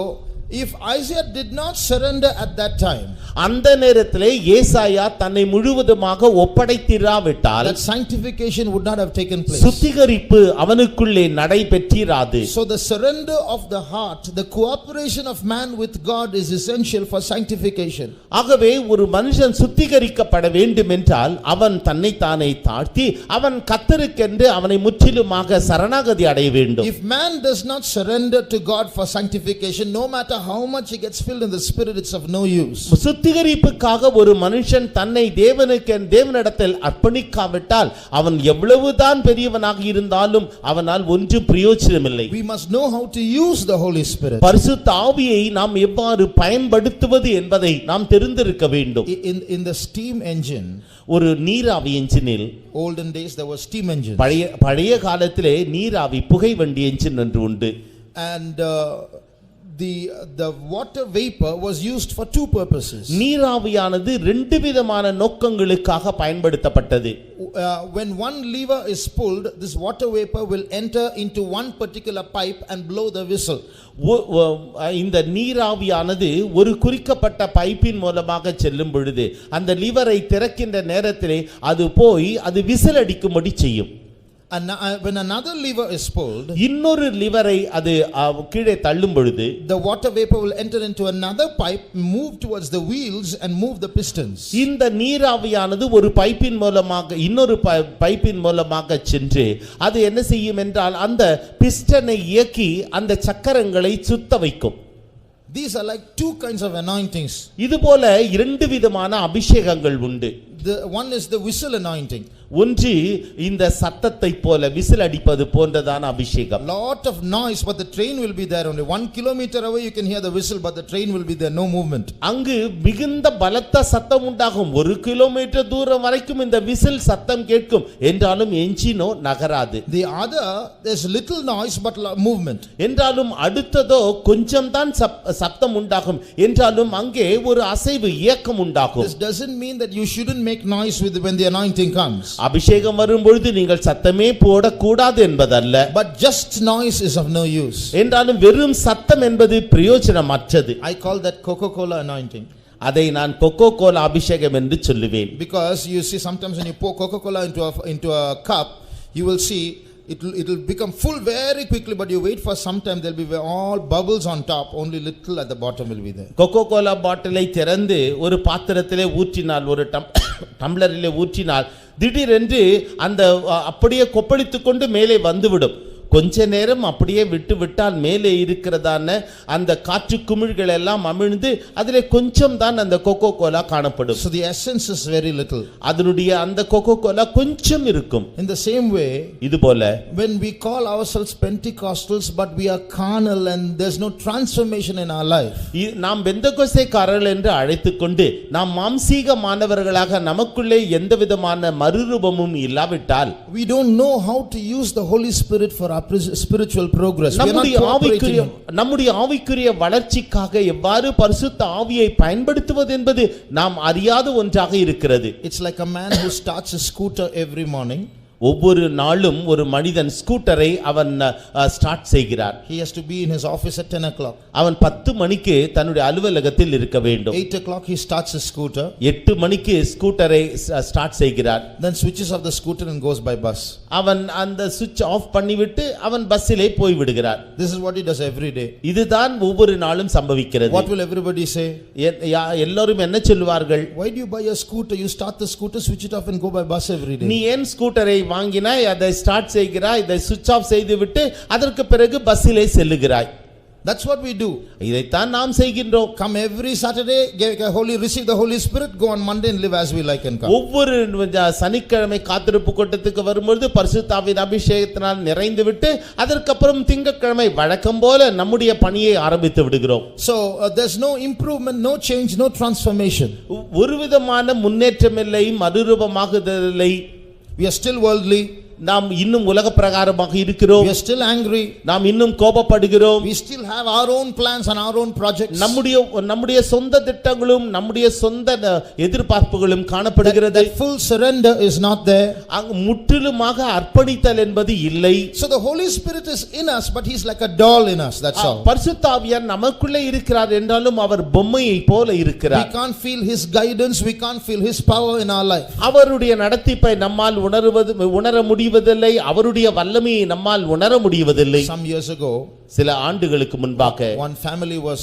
if Isaiah did not surrender at that time, அந்த நேரத்திலே ஏசாயா தன்னை முழுவதுமாக ஒப்படைத்திராவிட்டால் that sanctification would not have taken place. சுத்திகரிப்பு அவனுக்குள்ளே நடைபெற்றிராது. So the surrender of the heart, the cooperation of man with God is essential for sanctification. ஆகவே ஒரு மனுஷன் சுத்திகரிக்கப்பட வேண்டும் என்றால் அவன் தன்னை தானே தாழ்த்தி அவன் கர்த்தருக்கென்று அவனை முற்றிலுமாக சரணாகதி அடைய வேண்டும். If man does not surrender to God for sanctification, no matter how much he gets filled in the spirit, it's of no use. சுத்திகரிப்புக்காக ஒரு மனுஷன் தன்னை தேவனிடத்தில் அர்ப்பணிக்காவிட்டால் அவன் எவ்வளவுதான் பெரியவனாக இருந்தாலும் அவனால் ஒன்றும் பிரயோஜனமில்லை. We must know how to use the Holy Spirit. பரிசுத்த ஆவியை நாம் எவ்வாறு பயன்படுத்துவது என்பதை நாம் தெரிந்திருக்க வேண்டும். In the steam engine, ஒரு நீராவி என்ஜினில், olden days there was steam engines. பழைய காலத்திலே நீராவி புகை வண்டி என்ஜின் என்று உண்டு. And the water vapor was used for two purposes. நீராவியானது ரெண்டு விதமான நோக்கங்களுக்காக பயன்படுத்தப்பட்டது. When one lever is pulled, this water vapor will enter into one particular pipe and blow the whistle. இந்த நீராவியானது ஒரு குறிக்கப்பட்ட பைப்பின் மூலமாக செல்லும் பொழுது அந்த லிவரை திறக்கின்ற நேரத்திலே அது போய் அது விசில் அடிக்கும்படி செய்யும். And when another lever is pulled, இன்னொரு லிவரை அது கீழே தள்ளும் பொழுது the water vapor will enter into another pipe, move towards the wheels and move the pistons. இந்த நீராவியானது ஒரு பைப்பின் மூலமாக இன்னொரு பைப்பின் மூலமாக சென்று அது என்ன செய்யும் என்றால் அந்த பிஸ்டனை இயக்கி அந்த சக்கரங்களை சுத்த வைக்கும். These are like two kinds of anointings. இதுபோல இரண்டு விதமான அபிஷேகங்கள் உண்டு. The one is the whistle anointing. ஒன்று இந்த சத்தத்தை போல விசில் அடிப்பது போன்றதான அபிஷேகம். Lot of noise, but the train will be there only. 1 kilometer away you can hear the whistle, but the train will be there, no movement. அங்கு மிகுந்த பலத்த சத்தம் உண்டாகும். 1 கிலோமீட்டர் தூரம் வரைக்கும் இந்த விசில் சத்தம் கேட்கும், என்றாலும் என்ஜினோ நகராது. The other, there's little noise but movement. என்றாலும் அடுத்ததோ கொஞ்சம் தான் சத்தம் உண்டாகும், என்றாலும் அங்கே ஒரு அசைவு இயக்கம் உண்டாகும். This doesn't mean that you shouldn't make noise when the anointing comes. அபிஷேகம் வரும் பொழுது நீங்கள் சத்தமே போடக்கூடாது என்பதல்ல. But just noise is of no use. என்றாலும் வெறும் சத்தம் என்பது பிரயோஜனமற்றது. I call that Coca-Cola anointing. அதை நான் கோகோ-கோலா அபிஷேகம் என்று சொல்லுவேன். Because you see sometimes when you pour Coca-Cola into a cup, you will see it will become full very quickly, but you wait for some time, there will be all bubbles on top, only little at the bottom will be there. Cocoa-Cola பாட்டிலை திறந்து ஒரு பாத்திரத்திலே ஊற்றினால், ஒரு டம்ளரிலே ஊற்றினால் திடீரென்று அந்த அப்படியே கொப்பளித்துக் கொண்டு மேலே வந்துவிடும். கொஞ்ச நேரம் அப்படியே விட்டு விட்டால் மேலே இருக்கிறதான அந்த காற்று குமிழ்கள் எல்லாம் அமிழ்ந்து அதிலே கொஞ்சம் தான் அந்த கோகோ கோலா காணப்படும். So the essence is very little. அதனுடைய அந்த கோகோ கோலா கொஞ்சம் இருக்கும். In the same way, இதுபோல when we call ourselves Pentecostals but we are carnal and there's no transformation in our life, நாம் பெந்தெகோஸ்தேக்காரர்கள் என்று அழைத்துக்கொண்டு நாம் மாம்சீகமானவர்களாக நமக்குள்ளே எந்த விதமான மறுரூபமும் இல்லாவிட்டால், we don't know how to use the Holy Spirit for our spiritual progress. நம்முடைய ஆவிக்குரிய வளர்ச்சிக்காக எவ்வாறு பரிசுத்த ஆவியை பயன்படுத்துவது என்பது நாம் அறியாத ஒன்றாக இருக்கிறது. It's like a man who starts a scooter every morning. ஒவ்வொரு நாளும் ஒரு மனிதன் ஸ்கூட்டரை அவன் ஸ்டார்ட் செய்கிறார். He has to be in his office at 10 o'clock. அவன் 10 மணிக்கு தன்னுடைய அலுவலகத்தில் இருக்க வேண்டும். 8 o'clock he starts his scooter. 8 மணிக்கு ஸ்கூட்டரை ஸ்டார்ட் செய்கிறார். Then switches off the scooter and goes by bus. அவன் அந்த சுவிட்ச் ஆஃப் பண்ணிவிட்டு அவன் பஸ்ஸிலே போய் விடுகிறார். This is what he does every day. இதுதான் ஒவ்வொரு நாளும் சம்பவிக்கிறது. What will everybody say? எல்லாரும் என்ன சொல்வார்கள்? Why do you buy a scooter? You start the scooter, switch it off and go by bus every day. நீ ஏன் ஸ்கூட்டரை வாங்கினாய், அதை ஸ்டார்ட் செய்கிறாய், இதை சுவிட்ச் ஆஃப் செய்துவிட்டு அதற்கு பிறகு பஸ்ஸிலே செல்லுகிறாய்? That's what we do. இதைத்தான் நாம் செய்கின்றோம். Come every Saturday, receive the Holy Spirit, go on Monday and live as we like and come. ஒவ்வொரு சனிக்கிழமை காத்திருப்பு கூட்டத்துக்கு வரும்போது பரிசுத்த ஆவியின் அபிஷேகத்தினால் நிறைந்து விட்டு அதற்கப்புறம் திங்கட்கிழமை வழக்கம் போல நம்முடைய பணியை ஆரம்பித்து விடுகிறோம். So there's no improvement, no change, no transformation. ஒரு விதமான முன்னேற்றம் இல்லை, மறுரூபமாகுதல் இல்லை. We are still worldly. நாம் இன்னும் உலக பிரகாரமாக இருக்கிறோம். We are still angry. நாம் இன்னும் கோபப்படுகிறோம். We still have our own plans and our own projects. நம்முடைய சொந்த திட்டங்களும் நம்முடைய சொந்த எதிர்பார்ப்புகளும் காணப்படுகிறது. That full surrender is not there. அங்கு முற்றிலுமாக அர்ப்பணித்தல் என்பது இல்லை. So the Holy Spirit is in us, but he's like a doll in us. That's all. பரிசுத்த ஆவியார் நமக்குள்ளே இருக்கிறார் என்றாலும் அவர் பொம்மையை போல இருக்கிறார். We can't feel his guidance, we can't feel his power in our life. அவருடைய நடத்திப்பை நம்மால் உணர முடிவதில்லை, அவருடைய வல்லமையை நம்மால் உணர முடிவதில்லை. Some years ago, சில ஆண்டுகளுக்கு முன்பாக one family was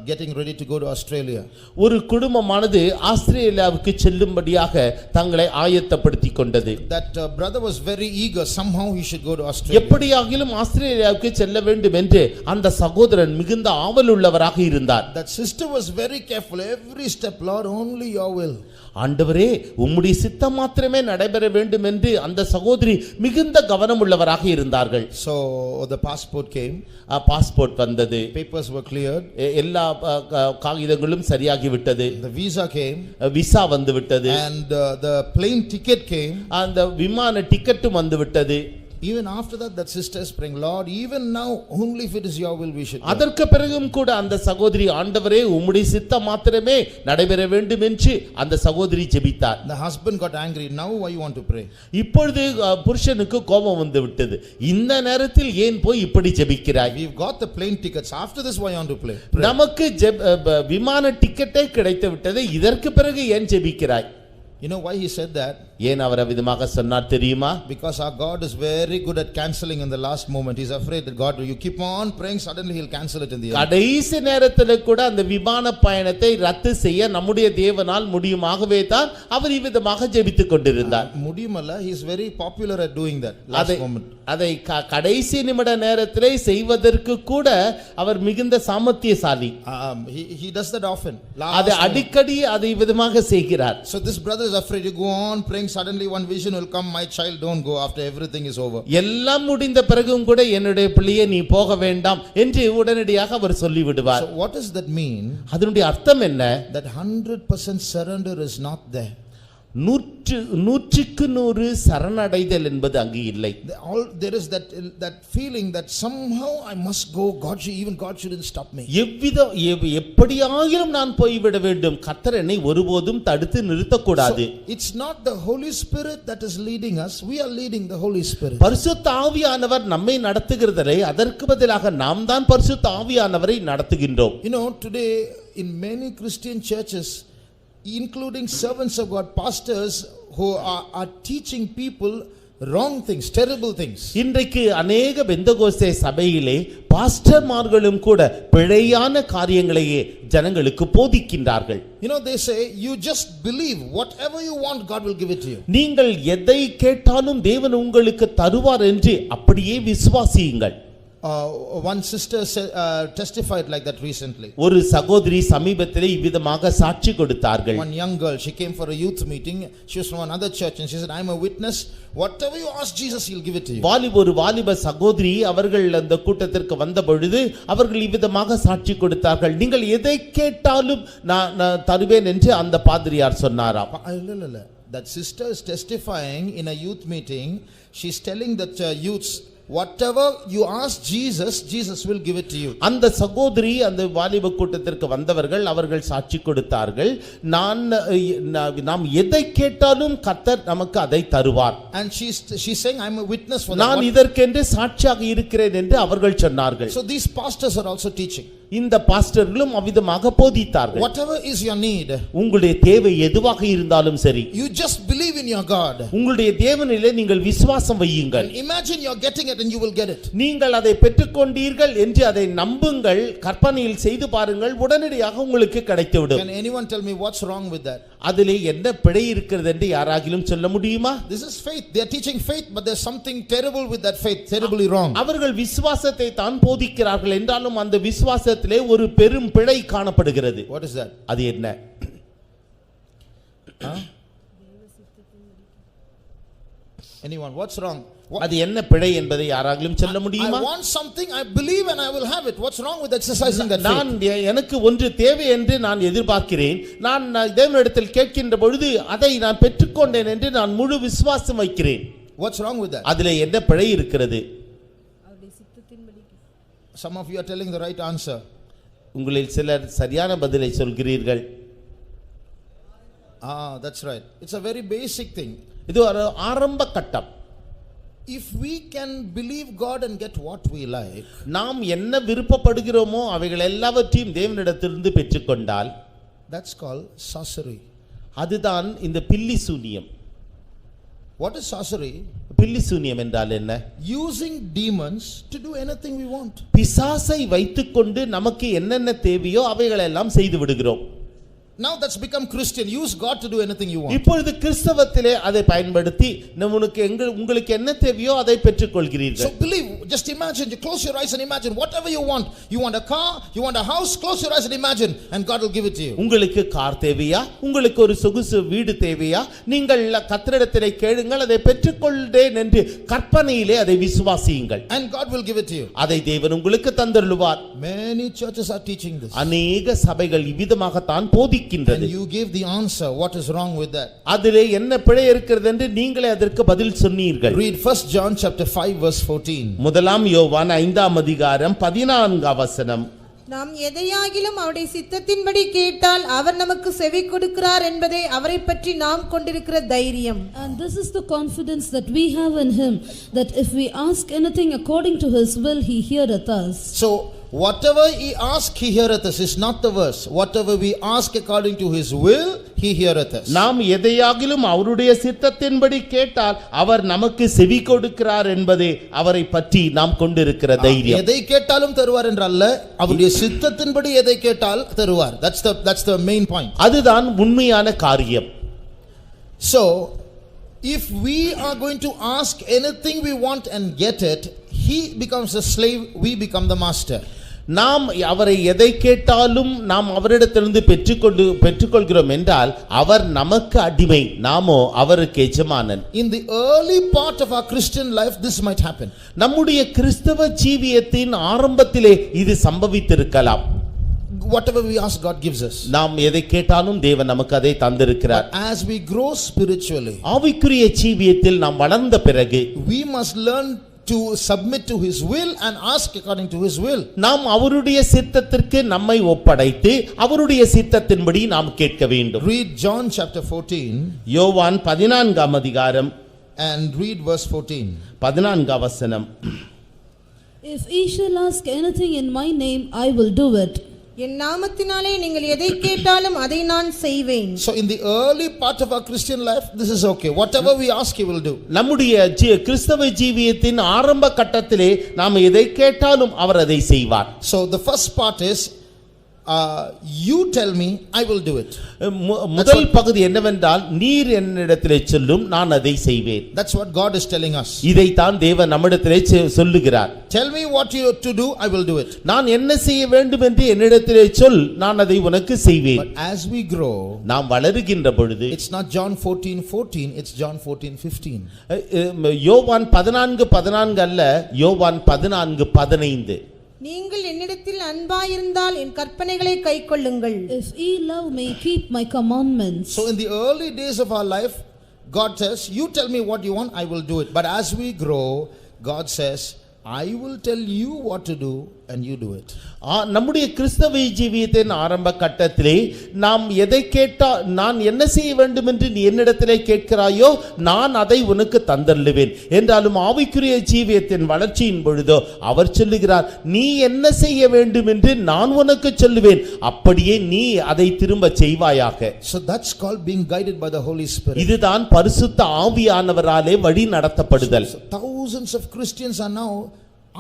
getting ready to go to Australia. ஒரு குடும்பமானது ஆஸ்திரேலியாவுக்கு செல்லும்படியாக தங்களை ஆயத்தப்படுத்திக் கொண்டது. That brother was very eager, somehow he should go to Australia. எப்படியாகிலும் ஆஸ்திரேலியாவுக்கு செல்ல வேண்டும் என்று அந்த சகோதரன் மிகுந்த ஆவல் உள்ளவராக இருந்தார். That sister was very careful, every step, Lord, only your will. ஆண்டவரே உம்முடைய சித்தம் மாத்திரமே நடைபெற வேண்டும் என்று அந்த சகோதரி மிகுந்த கவனம் உள்ளவராக இருந்தார்கள். So the passport came. Passport வந்தது. Papers were cleared. எல்லா காகிதங்களும் சரியாகி விட்டது. The visa came. விசா வந்து விட்டது. And the plane ticket came. அந்த விமான டிக்கெட்டும் வந்து விட்டது. Even after that, that sister is praying, Lord, even now, only if it is your will we should go. அதற்கு பிறகும் கூட அந்த சகோதரி ஆண்டவரே உம்முடைய சித்தம் மாத்திரமே நடைபெற வேண்டும் என்று அந்த சகோதரி ஜெபித்தார். The husband got angry. Now why you want to pray? இப்பொழுது புருஷனுக்கு கோபம் வந்து விட்டது. இந்த நேரத்தில் ஏன் போய் இப்படி ஜெபிக்கிறாய்? We've got the plane tickets. After this, why you want to pray? நமக்கு விமான டிக்கெட்டே கிடைத்து விட்டது, இதற்கு பிறகு ஏன் ஜெபிக்கிறாய்? You know why he said that? ஏன் அவர் விதமாக சொன்னார் தெரியுமா? Because our God is very good at cancelling in the last moment. He's afraid that God, you keep on praying, suddenly he'll cancel it in the end. கடைசி நேரத்தில் கூட அந்த விமான பயணத்தை ரத்து செய்ய நம்முடைய தேவனால் முடியுமாகவே தான் அவர் இவ்விதமாக ஜெபித்துக் கொண்டிருந்தார். முடியுமல்ல, he is very popular at doing that last moment. அதை கடைசி நிமிட நேரத்திலே செய்வதற்கு கூட அவர் மிகுந்த சாமர்த்தியசாலி. He does that often. அதை அடிக்கடி அதை விதமாக செய்கிறார். So this brother is afraid. You go on praying, suddenly one vision will come, my child, don't go after everything is over. எல்லாம் முடிந்த பிறகும் கூட என்னுடைய பிள்ளையே நீ போக வேண்டாம் என்று உடனடியாக அவர் சொல்லி விடுவார். So what does that mean? அதனுடைய அர்த்தம் என்ன? That 100% surrender is not there. 100% சரணடைதல் என்பது அங்கு இல்லை. There is that feeling that somehow I must go. God shouldn't stop me. எப்படியாகிலும் நான் போய்விட வேண்டும், கர்த்தர் என்னை ஒருபோதும் தடுத்து நிறுத்தக்கூடாது. It's not the Holy Spirit that is leading us, we are leading the Holy Spirit. பரிசுத்த ஆவியானவர் நம்மை நடத்துகிறதில்லை, அதற்கு பதிலாக நாம் தான் பரிசுத்த ஆவியானவரை நடத்துகின்றோம். You know, today in many Christian churches, including servants of God, pastors who are teaching people wrong things, terrible things. இன்றைக்கு अनेक பெந்தகோஸ்தே சபையிலே பாஸ்டர்மார்களும் கூட பிழையான காரியங்களையே ஜனங்களுக்கு போதிக்கின்றார்கள். You know, they say you just believe whatever you want, God will give it to you. நீங்கள் எதை கேட்டாலும் தேவன் உங்களுக்கு தருவார் என்று அப்படியே விசுவாசியுங்கள். One sister testified like that recently. ஒரு சகோதரி சமீபத்திலே இவ்விதமாக சாட்சி கொடுத்தார்கள். One young girl, she came for a youth meeting. She was from another church and she said, I am a witness. Whatever you ask Jesus, he'll give it to you. ஒரு வாலிப சகோதரி அவர்கள் அந்த கூட்டத்திற்கு வந்த பொழுது அவர்கள் இவ்விதமாக சாட்சி கொடுத்தார்கள். நீங்கள் எதை கேட்டாலும் நான் தருவேன் என்று அந்த பாதிரியார் சொன்னாராம். That sister is testifying in a youth meeting. She's telling that youths, whatever you ask Jesus, Jesus will give it to you. அந்த சகோதரி அந்த வாலிப கூட்டத்திற்கு வந்தவர்கள் அவர்கள் சாட்சி கொடுத்தார்கள், நாம் எதை கேட்டாலும் கர்த்தர் நமக்கு அதை தருவார். And she's saying, I'm a witness for that. நான் இதற்கென்று சாட்சியாக இருக்கிறேன் என்று அவர்கள் சொன்னார்கள். So these pastors are also teaching. இந்த பாஸ்டர்களும் அவ்விதமாக போதித்தார்கள். Whatever is your need, உங்களுடைய தேவை எதுவாக இருந்தாலும் சரி, you just believe in your God. உங்களுடைய தேவனிலே நீங்கள் விசுவாசம் வையுங்கள். And imagine you're getting it and you will get it. நீங்கள் அதை பெற்றுக்கொண்டீர்கள் என்று அதை நம்புங்கள், கற்பனையில் செய்து பாருங்கள், உடனடியாக உங்களுக்கு கிடைத்துவிடும். Can anyone tell me what's wrong with that? அதிலே என்ன பிழை இருக்கிறது என்று யாராகிலும் சொல்ல முடியுமா? This is faith. They are teaching faith, but there's something terrible with that faith, terribly wrong. அவர்கள் விசுவாசத்தை தான் போதிக்கிறார்கள் என்றாலும் அந்த விசுவாசத்திலே ஒரு பெரும் பிழை காணப்படுகிறது. What is that? அது என்ன? Anyone? What's wrong? அது என்ன பிழை என்பதை யாராகிலும் சொல்ல முடியுமா? I want something, I believe and I will have it. What's wrong with exercising that நான் faith? எனக்கு ஒன்று தேவை என்று நான் எதிர்பார்க்கிறேன், நான் தேவனிடத்தில் கேட்கின்ற பொழுது அதை நான் பெற்றுக்கொண்டேன் என்று நான் முழு விசுவாசம் வைக்கிறேன். What's wrong with that? அதிலே என்ன பிழை இருக்கிறது? Some of you are telling the right answer. உங்களில் சிலர் சரியான பதிலை சொல்கிறீர்கள். That's right. It's a very basic thing. இது ஒரு ஆரம்ப கட்டம். If we can believe God and get what we like, நாம் என்ன விருப்பப்படுகிறோமோ அவைகள் எல்லாவற்றையும் தேவனிடத்திலிருந்து பெற்றுக்கொண்டால், that's called sorcery. அதுதான் இந்த பில்லி சூனியம். What is sorcery? பில்லி சூனியம் என்றால் என்ன? Using demons to do anything we want. பிசாசை வைத்துக்கொண்டு நமக்கு என்னென்ன தேவையோ அவைகளெல்லாம் செய்து விடுகிறோம். Now that's become Christian. Use God to do anything you want. இப்பொழுது கிறிஸ்தவத்திலே அதை பயன்படுத்தி உங்களுக்கு என்ன தேவையோ அதை பெற்றுக்கொள்கிறீர்கள். So believe, just imagine, you close your eyes and imagine whatever you want. You want a car, you want a house, close your eyes and imagine and God will give it to you. உங்களுக்கு car தேவையா, உங்களுக்கு ஒரு சொகுசு வீடு தேவையா, நீங்கள் கர்த்தரிடத்திலே கேளுங்கள், அதை பெற்றுக்கொள்கிறேன் என்று கற்பனையிலே அதை விசுவாசியுங்கள். And God will give it to you. அதை தேவன் உங்களுக்கு தந்தருளுவார். Many churches are teaching this. அநேக சபைகள் இவ்விதமாக தான் போதிக்கின்றன. And you gave the answer. What is wrong with that? அதிலே என்ன பிழை இருக்கிறது என்று நீங்களே அதற்கு பதில் சொன்னீர்கள். Read 1 John chapter 5 verse 14. முதலாம் யோவான் 5ஆம் அதிகாரம் 14ஆம் வசனம். நாம் எதையாகிலும் அவருடைய சித்தத்தின்படி கேட்டால் அவர் நமக்கு செவி கொடுக்கிறார் என்பதே அவரை பற்றி நாம் கொண்டிருக்கிற தைரியம். And this is the confidence that we have in him, that if we ask anything according to his will, he heareth us. So whatever he ask, he heareth us is not the verse. Whatever we ask according to his will, he heareth us. நாம் எதையாகிலும் அவருடைய சித்தத்தின்படி கேட்டால் அவர் நமக்கு செவி கொடுக்கிறார் என்பதே அவரை பற்றி நாம் கொண்டிருக்கிற தைரியம். எதை கேட்டாலும் தருவார் என்றல்ல, அவருடைய சித்தத்தின்படி எதை கேட்டால் தருவார். That's the main point. அதுதான் உண்மையான காரியம். So if we are going to ask anything we want and get it, he becomes a slave, we become the master. நாம் அவரை எதை கேட்டாலும் நாம் அவரிடத்திலிருந்து பெற்றுக்கொள்கிறோம் என்றால் அவர் நமக்கு அடிமை, நாமோ அவருக்கு எஜமானன். In the early part of our Christian life this might happen. நம்முடைய கிறிஸ்தவ ஜீவியத்தின் ஆரம்பத்திலே இது சம்பவித்திருக்கலாம். Whatever we ask, God gives us. நாம் எதை கேட்டாலும் தேவன் நமக்கு அதை தந்திருக்கிறார். As we grow spiritually, ஆவிக்குரிய ஜீவியத்தில் நாம் வளர்ந்த பிறகு we must learn to submit to his will and ask according to his will. நாம் அவருடைய சித்தத்திற்கு நம்மை ஒப்படைத்து அவருடைய சித்தத்தின்படி நாம் கேட்க வேண்டும். Read John chapter 14. யோவான் 14ஆம் அதிகாரம் and read verse 14. 14ஆம் வசனம். If ye shall ask anything in my name, I will do it. என் நாமத்தினாலே நீங்கள் எதை கேட்டாலும் அதை நான் செய்வேன். So in the early part of our Christian life, this is okay. Whatever we ask, he will do. நம்முடைய கிறிஸ்தவ ஜீவியத்தின் ஆரம்ப கட்டத்திலே நாம் எதை கேட்டாலும் அவர் அதை செய்வார். So the first part is you tell me, I will do it. முதல் பகுதி என்னவென்றால் நீர் என்னிடத்திலே சொல்லும், நான் அதை செய்வேன். That's what God is telling us. இதைத்தான் தேவன் நம்மிடத்திலே சொல்லுகிறார். Tell me what you to do, I will do it. நான் என்ன செய்ய வேண்டும் என்று என்னிடத்திலே சொல், நான் அதை உனக்கு செய்வேன். But as we grow, நாம் வளருகின்ற பொழுது, it's not John 14:14, it's John 14:15. யோவான் 14:14 அல்ல, யோவான் 14:15. நீங்கள் என்னிடத்தில் அன்பாயிருந்தால் என் கற்பனைகளை கைக்கொள்ளுங்கள். If ye love me, keep my commandments. So in the early days of our life, God says, you tell me what you want, I will do it. But as we grow, God says, I will tell you what to do and you do it. நம்முடைய கிறிஸ்தவ ஜீவியத்தின் ஆரம்ப கட்டத்திலே நாம் எதை கேட்டா நான் என்ன செய்ய வேண்டும் என்று நீ என்னிடத்திலே கேட்கிறாயோ நான் அதை உனக்கு தந்தள்ளுவேன் என்றாலும் ஆவிக்குரிய ஜீவியத்தின் வளர்ச்சியின் பொழுதோ அவர் சொல்லுகிறார் நீ என்ன செய்ய வேண்டும் என்று நான் உனக்கு சொல்லுவேன் அப்படியே நீ அதை திரும்ப செய்வாயாக. So that's called being guided by the Holy Spirit. இதுதான் பரிசுத்த ஆவியானவராலே வழி நடத்தப்படுதல். Thousands of Christians are now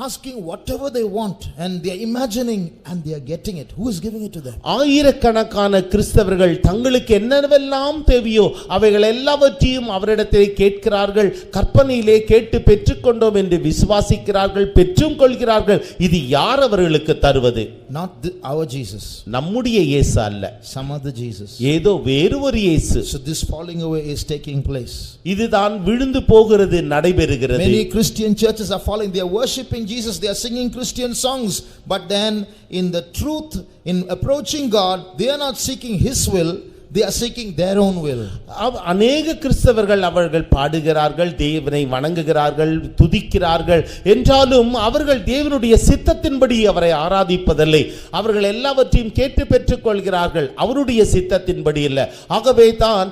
asking whatever they want and they are imagining and they are getting it. Who is giving it to them? ஆயிரக்கணக்கான கிறிஸ்தவர்கள் தங்களுக்கு என்னவெல்லாம் தேவையோ அவைகள் எல்லாவற்றையும் அவரிடத்தில் கேட்கிறார்கள், கற்பனையிலே கேட்டு பெற்றுக்கொண்டோம் என்று விசுவாசிக்கிறார்கள், பெற்றும் கொள்கிறார்கள். இது யார் அவர்களுக்கு தருவது? Not our Jesus. நம்முடைய இயேசு அல்ல, some other Jesus. ஏதோ வேறு ஒரு இயேசு. So this falling away is taking place. இதுதான் விழுந்து போகிறது, நடைபெறுகிறது. Many Christian churches are falling. They are worshiping Jesus, they are singing Christian songs, but then in the truth, in approaching God, they are not seeking His will, they are seeking their own will. அநேக கிறிஸ்தவர்கள் அவர்கள் பாடுகிறார்கள், தேவனை வணங்குகிறார்கள், துதிக்கிறார்கள் என்றாலும் அவர்கள் தேவனுடைய சித்தத்தின்படி அவரை ஆராதிப்பதில்லை. அவர்கள் எல்லாவற்றையும் கேட்டு பெற்றுக் கொள்கிறார்கள், அவருடைய சித்தத்தின்படி இல்லை. ஆகவே தான்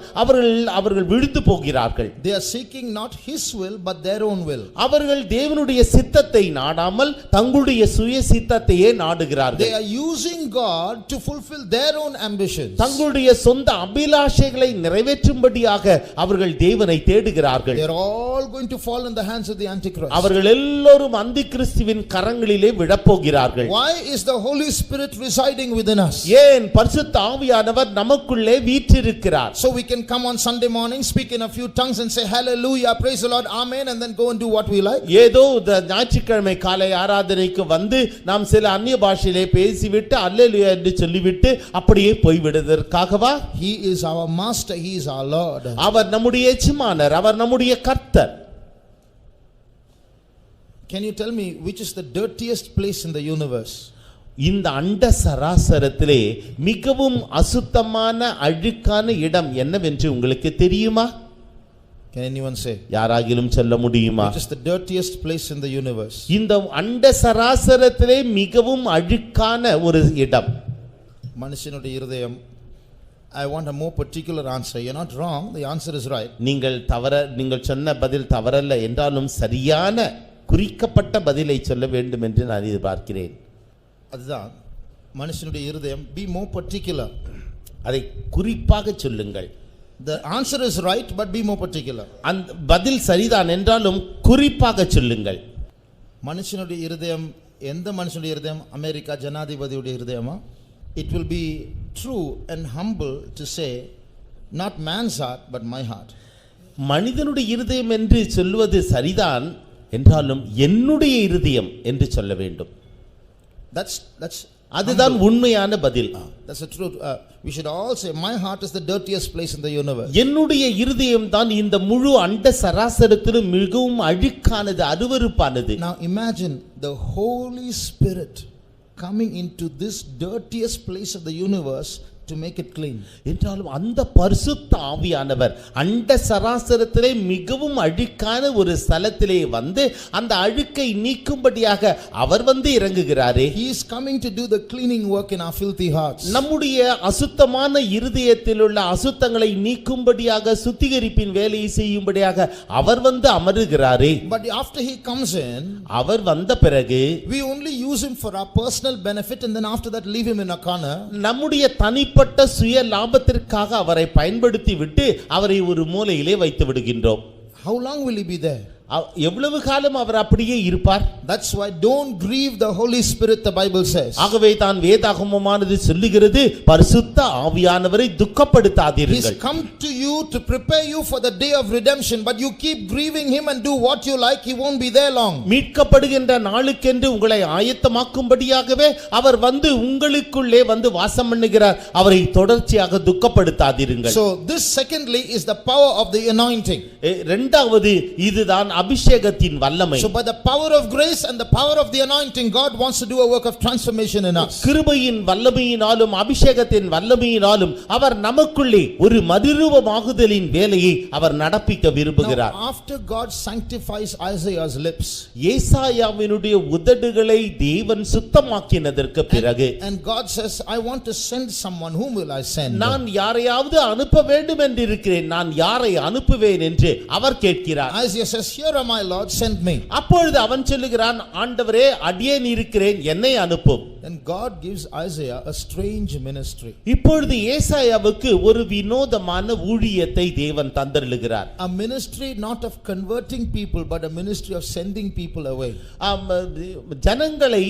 அவர்கள் விழுந்து போகிறார்கள். They are seeking not His will but their own will. அவர்கள் தேவனுடைய சித்தத்தை நாடாமல் தங்களுடைய சுய சித்தத்தையே நாடுகிறார்கள். They are using God to fulfill their own ambitions. தங்களுடைய சொந்த அபிலாஷைகளை நிறைவேற்றும்படியாக அவர்கள் தேவனை தேடுகிறார்கள். They are all going to fall in the hands of the Antichrist. அவர்கள் எல்லோரும் அந்தி கிறிஸ்துவின் கரங்களிலே விழப்போகிறார்கள். Why is the Holy Spirit residing within us? ஏன் பரிசுத்த ஆவியானவர் நமக்குள்ளே வீற்றிருக்கிறார்? So we can come on Sunday morning, speak in a few tongues and say hallelujah, praise the Lord, amen, and then go and do what we like. ஏதோ ஞாயிற்றுக்கிழமை காலை ஆராதனைக்கு வந்து நாம் சில அந்நிய பாஷையிலே பேசிவிட்டு அல்லேலூயா என்று சொல்லிவிட்டு அப்படியே போய்விடுவதற்காகவா? He is our master, he is our Lord. அவர் நம்முடைய எஜமானர், அவர் நம்முடைய கர்த்தர். Can you tell me which is the dirtiest place in the universe? இந்த அண்ட சராசரத்திலே மிகவும் அசுத்தமான அழுக்கான இடம் என்னவென்று உங்களுக்கு தெரியுமா? Can anyone say? யாராகிலும் சொல்ல முடியுமா? Which is the dirtiest place in the universe? இந்த அண்ட சராசரத்திலே மிகவும் அழுக்கான ஒரு இடம். மனுஷனுடைய இருதயம். I want a more particular answer. You're not wrong, the answer is right. நீங்கள் சொன்ன பதில் தவறல்ல என்றாலும் சரியான குறிக்கப்பட்ட பதிலை சொல்ல வேண்டும் என்று நான் எதிர்பார்க்கிறேன். அதுதான் மனுஷனுடைய இருதயம். Be more particular. அதை குறிப்பாக சொல்லுங்கள். The answer is right but be more particular. அந்த பதில் சரிதான் என்றாலும் குறிப்பாக சொல்லுங்கள். மனுஷனுடைய இருதயம், எந்த மனுஷனுடைய இருதயம்? America ஜனாதிபதியுடைய இருதயமா? It will be true and humble to say not man's heart but my heart. மனிதனுடைய இருதயம் என்று சொல்வது சரிதான் என்றாலும் என்னுடைய இருதயம் என்று சொல்ல வேண்டும். That's அதுதான் உண்மையான பதில். That's the truth. We should all say my heart is the dirtiest place in the universe. என்னுடைய இருதயம் தான் இந்த முழு அண்ட சராசரத்திலும் மிகவும் அழுக்கானது, அருவருப்பானது. Now imagine the Holy Spirit coming into this dirtiest place of the universe to make it clean. என்றாலும் அந்த பரிசுத்த ஆவியானவர் அண்ட சராசரத்திலே மிகவும் அழுக்கான ஒரு ஸ்தலத்திலே வந்து அந்த அழுக்கை நீக்கும்படியாக அவர் வந்து இறங்குகிறாரே. He is coming to do the cleaning work in our filthy hearts. நம்முடைய அசுத்தமான இருதயத்தில் உள்ள அசுத்தங்களை நீக்கும்படியாக சுத்திகரிப்பின் வேலையை செய்யும்படியாக அவர் வந்து அமருகிறாரே. But after he comes in, அவர் வந்த பிறகு we only use him for our personal benefit and then after that leave him in a corner. நம்முடைய தனிப்பட்ட சுய லாபத்திற்காக அவரை பயன்படுத்தி விட்டு அவரை ஒரு மூலையிலே வைத்து விடுகின்றோம். How long will he be there? எவ்வளவு காலம் அவர் அப்படியே இருப்பார்? That's why don't grieve the Holy Spirit, the Bible says. ஆகவே தான் வேதாகமமானது சொல்லுகிறது பரிசுத்த ஆவியானவரை துக்கப்படுத்தாதீர்கள். He's come to you to prepare you for the day of redemption, but you keep grieving him and do what you like, he won't be there long. மீட்கப்படுகின்ற நாளுக்கென்று உங்களை ஆயத்தமாக்கும்படியாகவே அவர் வந்து உங்களுக்குள்ளே வந்து வாசம் பண்ணுகிறார். அவரை தொடர்ச்சியாக துக்கப்படுத்தாதீர்கள். So this secondly is the power of the anointing. இரண்டாவது இதுதான் அபிஷேகத்தின் வல்லமை. So by the power of grace and the power of the anointing, God wants to do a work of transformation in us. கிருபையின் வல்லமையினாலும் அபிஷேகத்தின் வல்லமையினாலும் அவர் நமக்குள்ளே ஒரு மறுரூபமாகுதலின் வேலையை அவர் நடப்பிக்க விரும்புகிறார். Now, after God sanctifies Isaiah's lips, ஏசாயாவினுடைய உதடுகளை தேவன் சுத்தமாக்கினதற்கு பிறகு, and God says, I want to send someone, whom will I send? நான் யாரையாவது அனுப்ப வேண்டும் என்று இருக்கிறேன், நான் யாரை அனுப்புவேன் என்று அவர் கேட்கிறார். Isaiah says, here am I, Lord, send me. அப்பொழுது அவன் சொல்லுகிறான், ஆண்டவரே அடியேன் இருக்கிறேன், என்னை அனுப்பும். And God gives Isaiah a strange ministry. இப்பொழுது ஏசாயாவுக்கு ஒரு வினோதமான ஊழியத்தை தேவன் தந்தருளுகிறார். A ministry not of converting people, but a ministry of sending people away. ஜனங்களை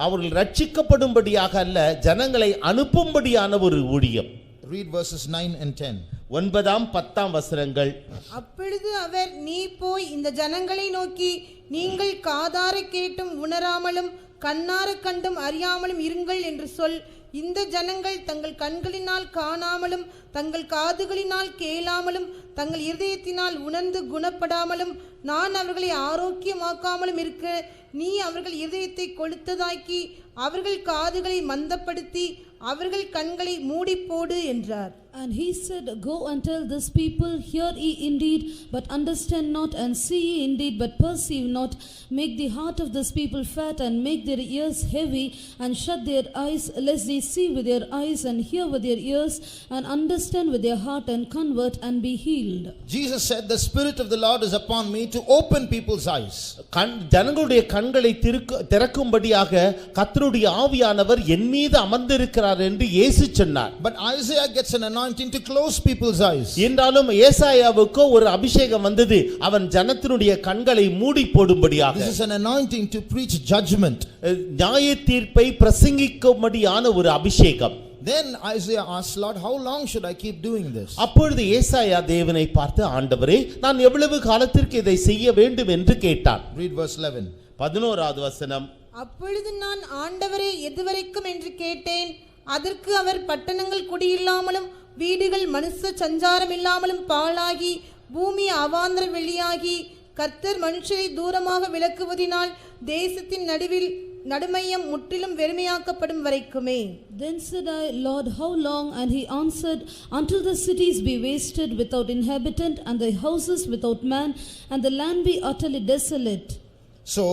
அவர்கள் ரட்சிக்கப்படும்படியாக அல்ல, ஜனங்களை அனுப்பும்படியான ஒரு ஊழியம். Read verses 9 and 10. 9 10 வசனங்கள். அப்பொழுது அவர், நீ போய் இந்த ஜனங்களை நோக்கி, நீங்கள் காதார கேட்டும் உணராமலும் கண்ணார கண்டும் அறியாமலும் இருங்கள் என்று சொல். இந்த ஜனங்கள் தங்கள் கண்களினால் காணாமலும் தங்கள் காதுகளினால் கேளாமலும் தங்கள் இருதயத்தினால் உணர்ந்து குணப்படாமலும் நான் அவர்களை ஆரோக்கியமாக்காமலும் இருக்க, நீ அவர்கள் இருதயத்தை கொளுத்ததாக்கி அவர்கள் காதுகளை மந்தப்படுத்தி அவர்கள் கண்களை மூடி போடு என்றார். And he said, Go and tell this people, hear ye indeed, but understand not, and see ye indeed, but perceive not. Make the heart of this people fat, and make their ears heavy, and shut their eyes, lest they see with their eyes, and hear with their ears, and understand with their heart, and convert, and be healed. Jesus said, the Spirit of the Lord is upon me to open people's eyes. ஜனங்களுடைய கண்களை திறக்கும்படியாக கர்த்தருடைய ஆவியானவர் என் மீது அமர்ந்திருக்கிறார் என்று இயேசு சொன்னார். But Isaiah gets an anointing to close people's eyes. என்றாலும் ஏசாயாவுக்கு ஒரு அபிஷேகம் வந்தது, அவன் ஜனத்தினுடைய கண்களை மூடி போடும்படியாக. This is an anointing to preach judgment. நியாய தீர்ப்பை பிரசங்கிக்கும்படியான ஒரு அபிஷேகம். Then Isaiah asked, Lord, how long should I keep doing this? அப்பொழுது ஏசாயா தேவனை பார்த்து, ஆண்டவரே நான் எவ்வளவு காலத்திற்கு இதை செய்ய வேண்டும் என்று கேட்டான். Read verse 11. 11வது வசனம். அப்பொழுது நான், ஆண்டவரே எதுவரைக்கும் என்று கேட்டேன். அதற்கு அவர், பட்டணங்கள் குடியில்லாமலும் வீடுகள் மனுஷ சஞ்சாரம் இல்லாமலும் பாழாகி பூமி அவாந்தர வெளியாகி கர்த்தர் மனுஷரை தூரமாக விலக்குவதினால் தேசத்தின் நடுமையம் முற்றிலும் வெறுமையாக்கப்படும் வரைக்குமே. Then said I, Lord, how long? And he answered, until the cities be wasted without inhabitant, and the houses without man, and the land be utterly desolate. So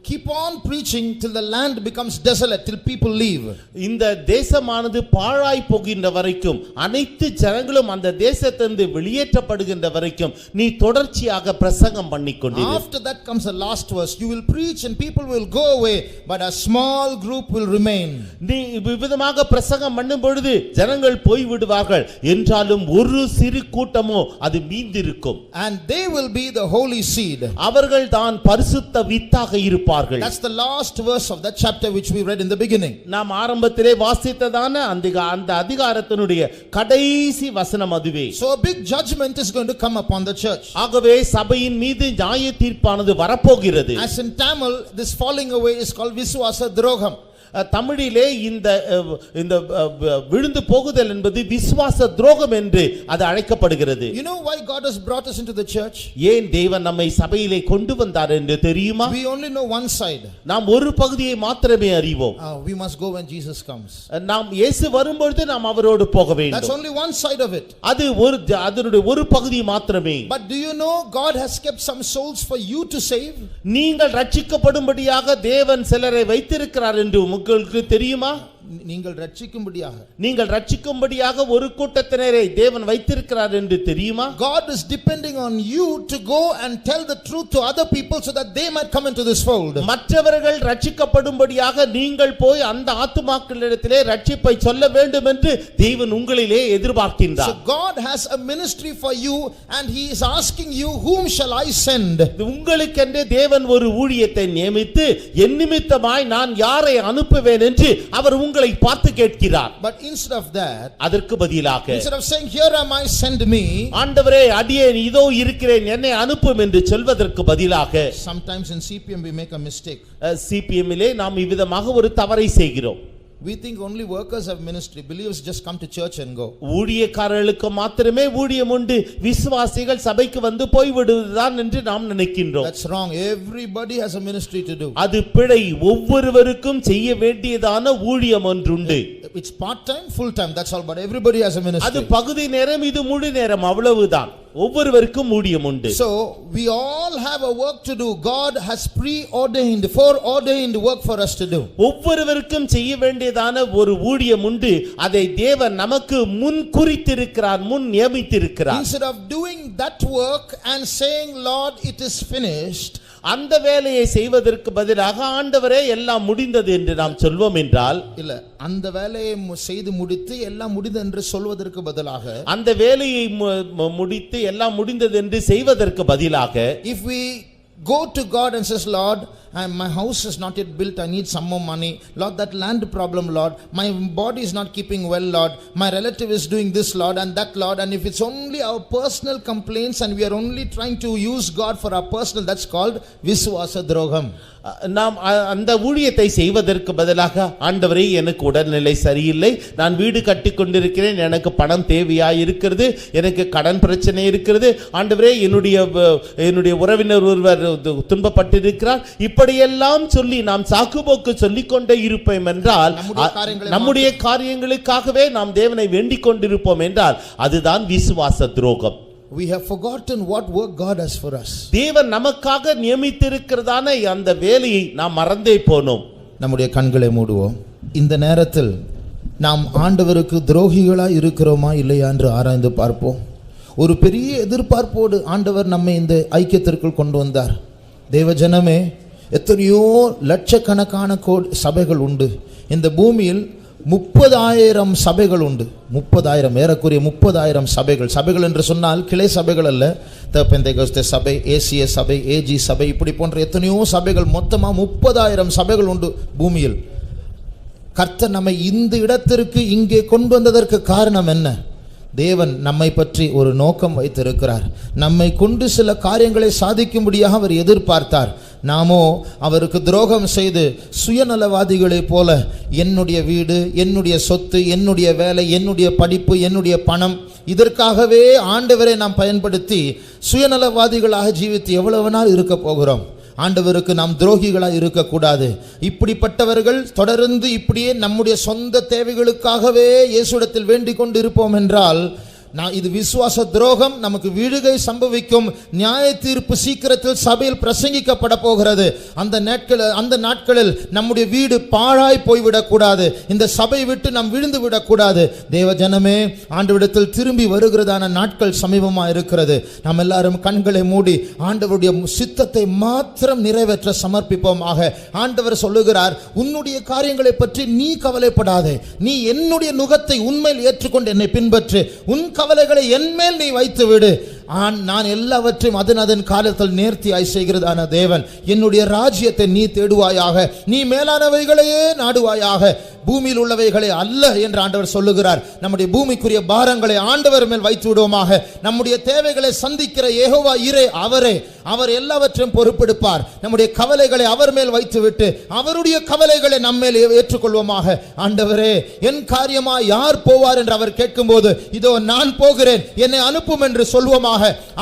keep on preaching till the land becomes desolate, till people leave. இந்த தேசமானது பாழாய் போகின்ற வரைக்கும், அனைத்து ஜனங்களும் அந்த தேசத்திலிருந்து வெளியேற்றப்படுகின்ற வரைக்கும் நீ தொடர்ச்சியாக பிரசங்கம் பண்ணிக்கொண்டிரு. After that comes the last verse. You will preach and people will go away, but a small group will remain. நீ விதமாக பிரசங்கம் பண்ணும் பொழுது ஜனங்கள் போய் விடுவார்கள், என்றாலும் ஒரு சிறு கூட்டமோ அது மீந்திருக்கும். And they will be the holy seed. அவர்கள் தான் பரிசுத்த வித்தாக இருப்பார்கள். That's the last verse of that chapter which we read in the beginning. நாம் ஆரம்பத்திலே வாசித்ததான அந்த அதிகாரத்தினுடைய கடைசி வசனம் அதுவே. So a big judgment is going to come upon the church. ஆகவே சபையின் மீது நியாய தீர்ப்பானது வரப்போகிறது. As in Tamil, this falling away is called Viswasa Drogam. தமிழிலே இந்த விழுந்து போகுதல் என்பது விசுவாச துரோகம் என்று அது அழைக்கப்படுகிறது. You know why God has brought us into the church? ஏன் தேவன் நம்மை சபையிலே கொண்டு வந்தார் என்று தெரியுமா? We only know one side. நாம் ஒரு பகுதியை மாத்திரமே அறிவோம். We must go when Jesus comes. நாம் இயேசு வரும்பொழுது நாம் அவரோடு போக வேண்டும். That's only one side of it. அதனுடைய ஒரு பகுதி மாத்திரமே. But do you know God has kept some souls for you to save? நீங்கள் ரட்சிக்கப்படும்படியாக தேவன் சிலரை வைத்திருக்கிறார் என்று உங்களுக்கு தெரியுமா? நீங்கள் ரட்சிக்கும்படியாக ஒரு கூட்டத்தினரை தேவன் வைத்திருக்கிறார் என்று தெரியுமா? God is depending on you to go and tell the truth to other people so that they might come into this fold. மற்றவர்கள் ரட்சிக்கப்படும்படியாக நீங்கள் போய் அந்த ஆத்துமாக்களிடத்திலே ரட்சிப்பை சொல்ல வேண்டும் என்று தேவன் உங்களிலே எதிர்பார்க்கின்றார். So God has a ministry for you and he is asking you, whom shall I send? உங்களுக்கென்று தேவன் ஒரு ஊழியத்தை நியமித்து என் நிமித்தமாய் நான் யாரை அனுப்புவேன் என்று அவர் உங்களை பார்த்து கேட்கிறார். But instead of that, அதற்கு பதிலாக, instead of saying here am I, send me, ஆண்டவரே அடியேன் இதோ இருக்கிறேன் என்னை அனுப்பும் என்று சொல்வதற்கு பதிலாக, sometimes in CPM we make a mistake. CPM இலே நாம் இவ்விதமாக ஒரு தவறை செய்கிறோம். We think only workers have ministry. Believers just come to church and go. ஊழியக்காரர்களுக்கு மாத்திரமே ஊழியம் உண்டு, விசுவாசிகள் சபைக்கு வந்து போய்விடுவதுதான் என்று நாம் நினைக்கின்றோம். That's wrong. Everybody has a ministry to do. அது பிழை. ஒவ்வொருவருக்கும் செய்ய வேண்டியதான ஊழியம் ஒன்றுண்டு. It's part time, full time, that's all, but everybody has a ministry. அது பகுதி நேரம், இது முழு நேரம், அவ்வளவுதான். ஒவ்வொருவருக்கும் ஊழியம் உண்டு. So we all have a work to do. God has preordained, foreordained work for us to do. ஒவ்வொருவருக்கும் செய்ய வேண்டியதான ஒரு ஊழியம் உண்டு. அதை தேவன் நமக்கு முன் குறித்திருக்கிறார், முன் நியமித்திருக்கிறார். Instead of doing that work and saying, Lord, it is finished, அந்த வேலையை செய்வதற்கு பதிலாக ஆண்டவரே எல்லாம் முடிந்தது என்று நாம் சொல்வோம் என்றால், இல்ல, அந்த வேலையை செய்து முடித்து எல்லாம் முடிந்தது என்று சொல்வதற்கு பதிலாக, அந்த வேலையை முடித்து எல்லாம் முடிந்தது என்று செய்வதற்கு பதிலாக, if we go to God and says, Lord, my house is not yet built, I need some more money. Lord, that land problem, Lord, my body is not keeping well, Lord, my relative is doing this, Lord, and that, Lord, and if it's only our personal complaints and we are only trying to use God for our personal, that's called Viswasa Drogam. நாம் அந்த ஊழியத்தை செய்வதற்கு பதிலாக, ஆண்டவரே எனக்கு உடல்நிலை சரியில்லை, நான் வீடு கட்டி கொண்டிருக்கிறேன், எனக்கு பணம் தேவையாய் இருக்கிறது, எனக்கு கடன் பிரச்சனை இருக்கிறது, ஆண்டவரே என்னுடைய உறவினர் ஒருவர் துன்பப்பட்டிருக்கிறார், இப்படியெல்லாம் சொல்லி நாம் சாக்குபோக்கு சொல்லிக் கொண்டே இருப்போம் என்றால், நம்முடைய காரியங்களுக்காகவே நாம் தேவனை வேண்டிக் கொண்டிருப்போம் என்றால், அதுதான் விசுவாச துரோகம். We have forgotten what work God has for us. தேவன் நமக்காக நியமித்திருக்கிறதான அந்த வேலையை நாம் மறந்தே போனோம். நம்முடைய கண்களை மூடுவோம். இந்த நேரத்தில் நாம் ஆண்டவருக்கு துரோகிகளாய் இருக்கிறோமா இல்லையா என்று ஆராய்ந்து பார்ப்போம். ஒரு பெரிய எதிர்பார்ப்போடு ஆண்டவர் நம்மை இந்த ஐக்கியத்திற்குள் கொண்டு வந்தார். தேவ ஜனமே, எத்தனையோ லட்சக்கணக்கான சபைகள் உண்டு இந்த பூமியில். 30,000 சபைகள் உண்டு. 30,000, ஏறக்குறைய 30,000 சபைகள். சபைகள் என்று சொன்னால் கிளை சபைகள் அல்ல. பெந்தேகோஸ்தே சபை, ஏசிய சபை, ஏஜி சபை, இப்படி போன்ற எத்தனையோ சபைகள். மொத்தமா 30,000 சபைகள் உண்டு பூமியில். கர்த்தர் நம்மை இந்த இடத்திற்கு இங்கே கொண்டு வந்ததற்கு காரணம் என்ன? தேவன் நம்மை பற்றி ஒரு நோக்கம் வைத்திருக்கிறார். நம்மை கொண்டு சில காரியங்களை சாதிக்கும்படியாக அவர் எதிர்பார்த்தார். நாமோ அவருக்கு துரோகம் செய்து சுயநலவாதிகளைப் போல என்னுடைய வீடு, என்னுடைய சொத்து, என்னுடைய வேலை, என்னுடைய படிப்பு, என்னுடைய பணம், இதற்காகவே ஆண்டவரை நாம் பயன்படுத்தி சுயநலவாதிகளாக ஜீவித்து எவ்வளவு நாள் இருக்க போகிறோம்? ஆண்டவருக்கு நாம் துரோகிகளாக இருக்கக்கூடாது. இப்படிப்பட்டவர்கள் தொடர்ந்து இப்படியே நம்முடைய சொந்த தேவைகளுக்காகவே இயேசுவிடத்தில் வேண்டிக் கொண்டு இருப்போம் என்றால், இது விசுவாச துரோகம். நமக்கு வீழ்கை சம்பவிக்கும். நியாய தீர்ப்பு சீக்கிரத்தில் சபையில் பிரசங்கிக்கப்பட போகிறது. அந்த நாட்களில் நம்முடைய வீடு பாழாய் போய்விடக் கூடாது. இந்த சபை விட்டு நாம் விழுந்து விடக்கூடாது. தேவ ஜனமே, ஆண்டவரிடத்தில் திரும்பி வருகிறதான நாட்கள் சமீபமாக இருக்கிறது. நாம் எல்லாரும் கண்களை மூடி ஆண்டவருடைய சித்தத்தை மாத்திரம் நிறைவேற்ற சமர்ப்பிப்போமாக. ஆண்டவர் சொல்லுகிறார், உன்னுடைய காரியங்களை பற்றி நீ கவலைப்படாதே, நீ என்னுடைய நுகத்தை உண்மையில் ஏற்றுக்கொண்டு என்னை பின்பற்று, உன் கவலைகளை என்மேல் நீ வைத்து விடு, நான் எல்லாவற்றையும் அதன் காலத்தில் நேர்த்தியாய் செய்கிறதான தேவன். என்னுடைய ராஜ்யத்தை நீ தேடுவாயாக, நீ மேலானவைகளையே நாடுவாயாக, பூமியில் உள்ளவைகளை அல்ல என்று ஆண்டவர் சொல்லுகிறார். நம்முடைய பூமிக்குரிய பாரங்களை ஆண்டவர் மேல் வைத்து விடுவோமாக. நம்முடைய தேவைகளை சந்திக்கிற யெகோவா இரே அவரே, அவர் எல்லாவற்றையும் பொறுப்பெடுப்பார். நம்முடைய கவலைகளை அவர் மேல் வைத்துவிட்டு அவருடைய கவலைகளை நம்மேல் ஏற்றுக்கொள்வோமாக. ஆண்டவரே, என் காரியமா யார் போவார் என்று அவர் கேட்கும்போது, இதோ நான் போகிறேன், என்னை அனுப்பும் என்று சொல்வோமாக.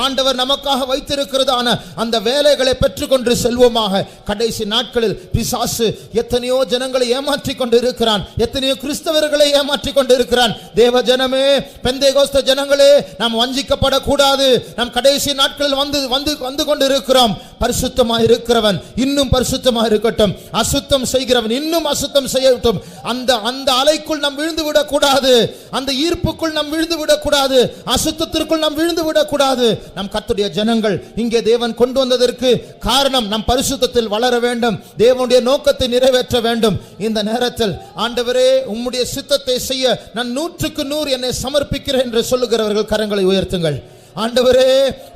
ஆண்டவர் நமக்காக வைத்திருக்கிறதான அந்த வேலைகளை பெற்றுக்கொண்டு செல்வோமாக. கடைசி நாட்களில் பிசாசு எத்தனையோ ஜனங்களை ஏமாற்றிக் கொண்டு இருக்கிறான், எத்தனையோ கிறிஸ்தவர்களை ஏமாற்றிக் கொண்டு இருக்கிறான். தேவ ஜனமே, பெந்தேகோஸ்தே ஜனங்களே, நாம் வஞ்சிக்கப்படக்கூடாது. நாம் கடைசி நாட்களில் வந்து கொண்டு இருக்கிறோம். பரிசுத்தமாக இருக்கிறவன் இன்னும் பரிசுத்தமாக இருக்கட்டும், அசுத்தம் செய்கிறவன் இன்னும் அசுத்தம் செய்யட்டும். அந்த அலைக்குள் நாம் விழுந்து விடக்கூடாது, அந்த ஈர்ப்புக்குள் நாம் விழுந்து விடக்கூடாது, அசுத்தத்திற்குள் நாம் விழுந்து விடக்கூடாது. நம் கர்த்தருடைய ஜனங்கள் இங்கே தேவன் கொண்டு வந்ததற்கு காரணம் நம் பரிசுத்தத்தில் வளர வேண்டும், தேவனுடைய நோக்கத்தை நிறைவேற்ற வேண்டும். இந்த நேரத்தில் ஆண்டவரே, உம்முடைய சித்தத்தை செய்ய நான் 100க்கு 100 என்னை சமர்ப்பிக்கிறேன் என்று சொல்லுகிறவர்கள் கரங்களை உயர்த்துங்கள். ஆண்டவரே,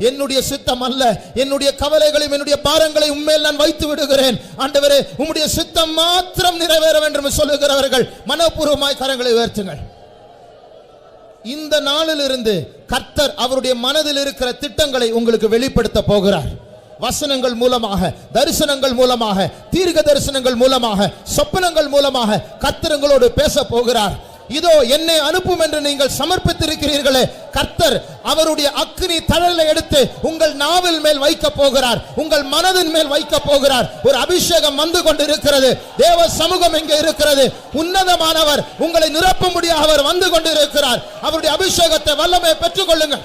என்னுடைய சித்தம் அல்ல, என்னுடைய கவலைகளையும் என்னுடைய பாரங்களை உம்மேல் நான் வைத்து விடுகிறேன். ஆண்டவரே, உம்முடைய சித்தம் மாத்திரம் நிறைவேற வேண்டும் என்று சொல்லுகிறவர்கள் மனப்பூர்வமாய் கரங்களை உயர்த்துங்கள். இந்த நாளிலிருந்து கர்த்தர் அவருடைய மனதில் இருக்கிற திட்டங்களை உங்களுக்கு வெளிப்படுத்த போகிறார். வசனங்கள் மூலமாக, தரிசனங்கள் மூலமாக, தீர்க்க தரிசனங்கள் மூலமாக, சொப்பனங்கள் மூலமாக கர்த்தர் உங்களோடு பேச போகிறார். இதோ என்னை அனுப்பும் என்று நீங்கள் சமர்ப்பித்திருக்கிறீர்களே, கர்த்தர் அவருடைய அக்கினி தழலை எடுத்து உங்கள் நாவில் மேல் வைக்க போகிறார், உங்கள் மனதின் மேல் வைக்க போகிறார். ஒரு அபிஷேகம் வந்து கொண்டிருக்கிறது. தேவ சமூகம் எங்கே இருக்கிறது? உன்னதமானவர் உங்களை நிரப்பும்படியாக அவர் வந்து கொண்டிருக்கிறார். அவருடைய அபிஷேகத்தை வல்லமை பெற்றுக்கொள்ளுங்க.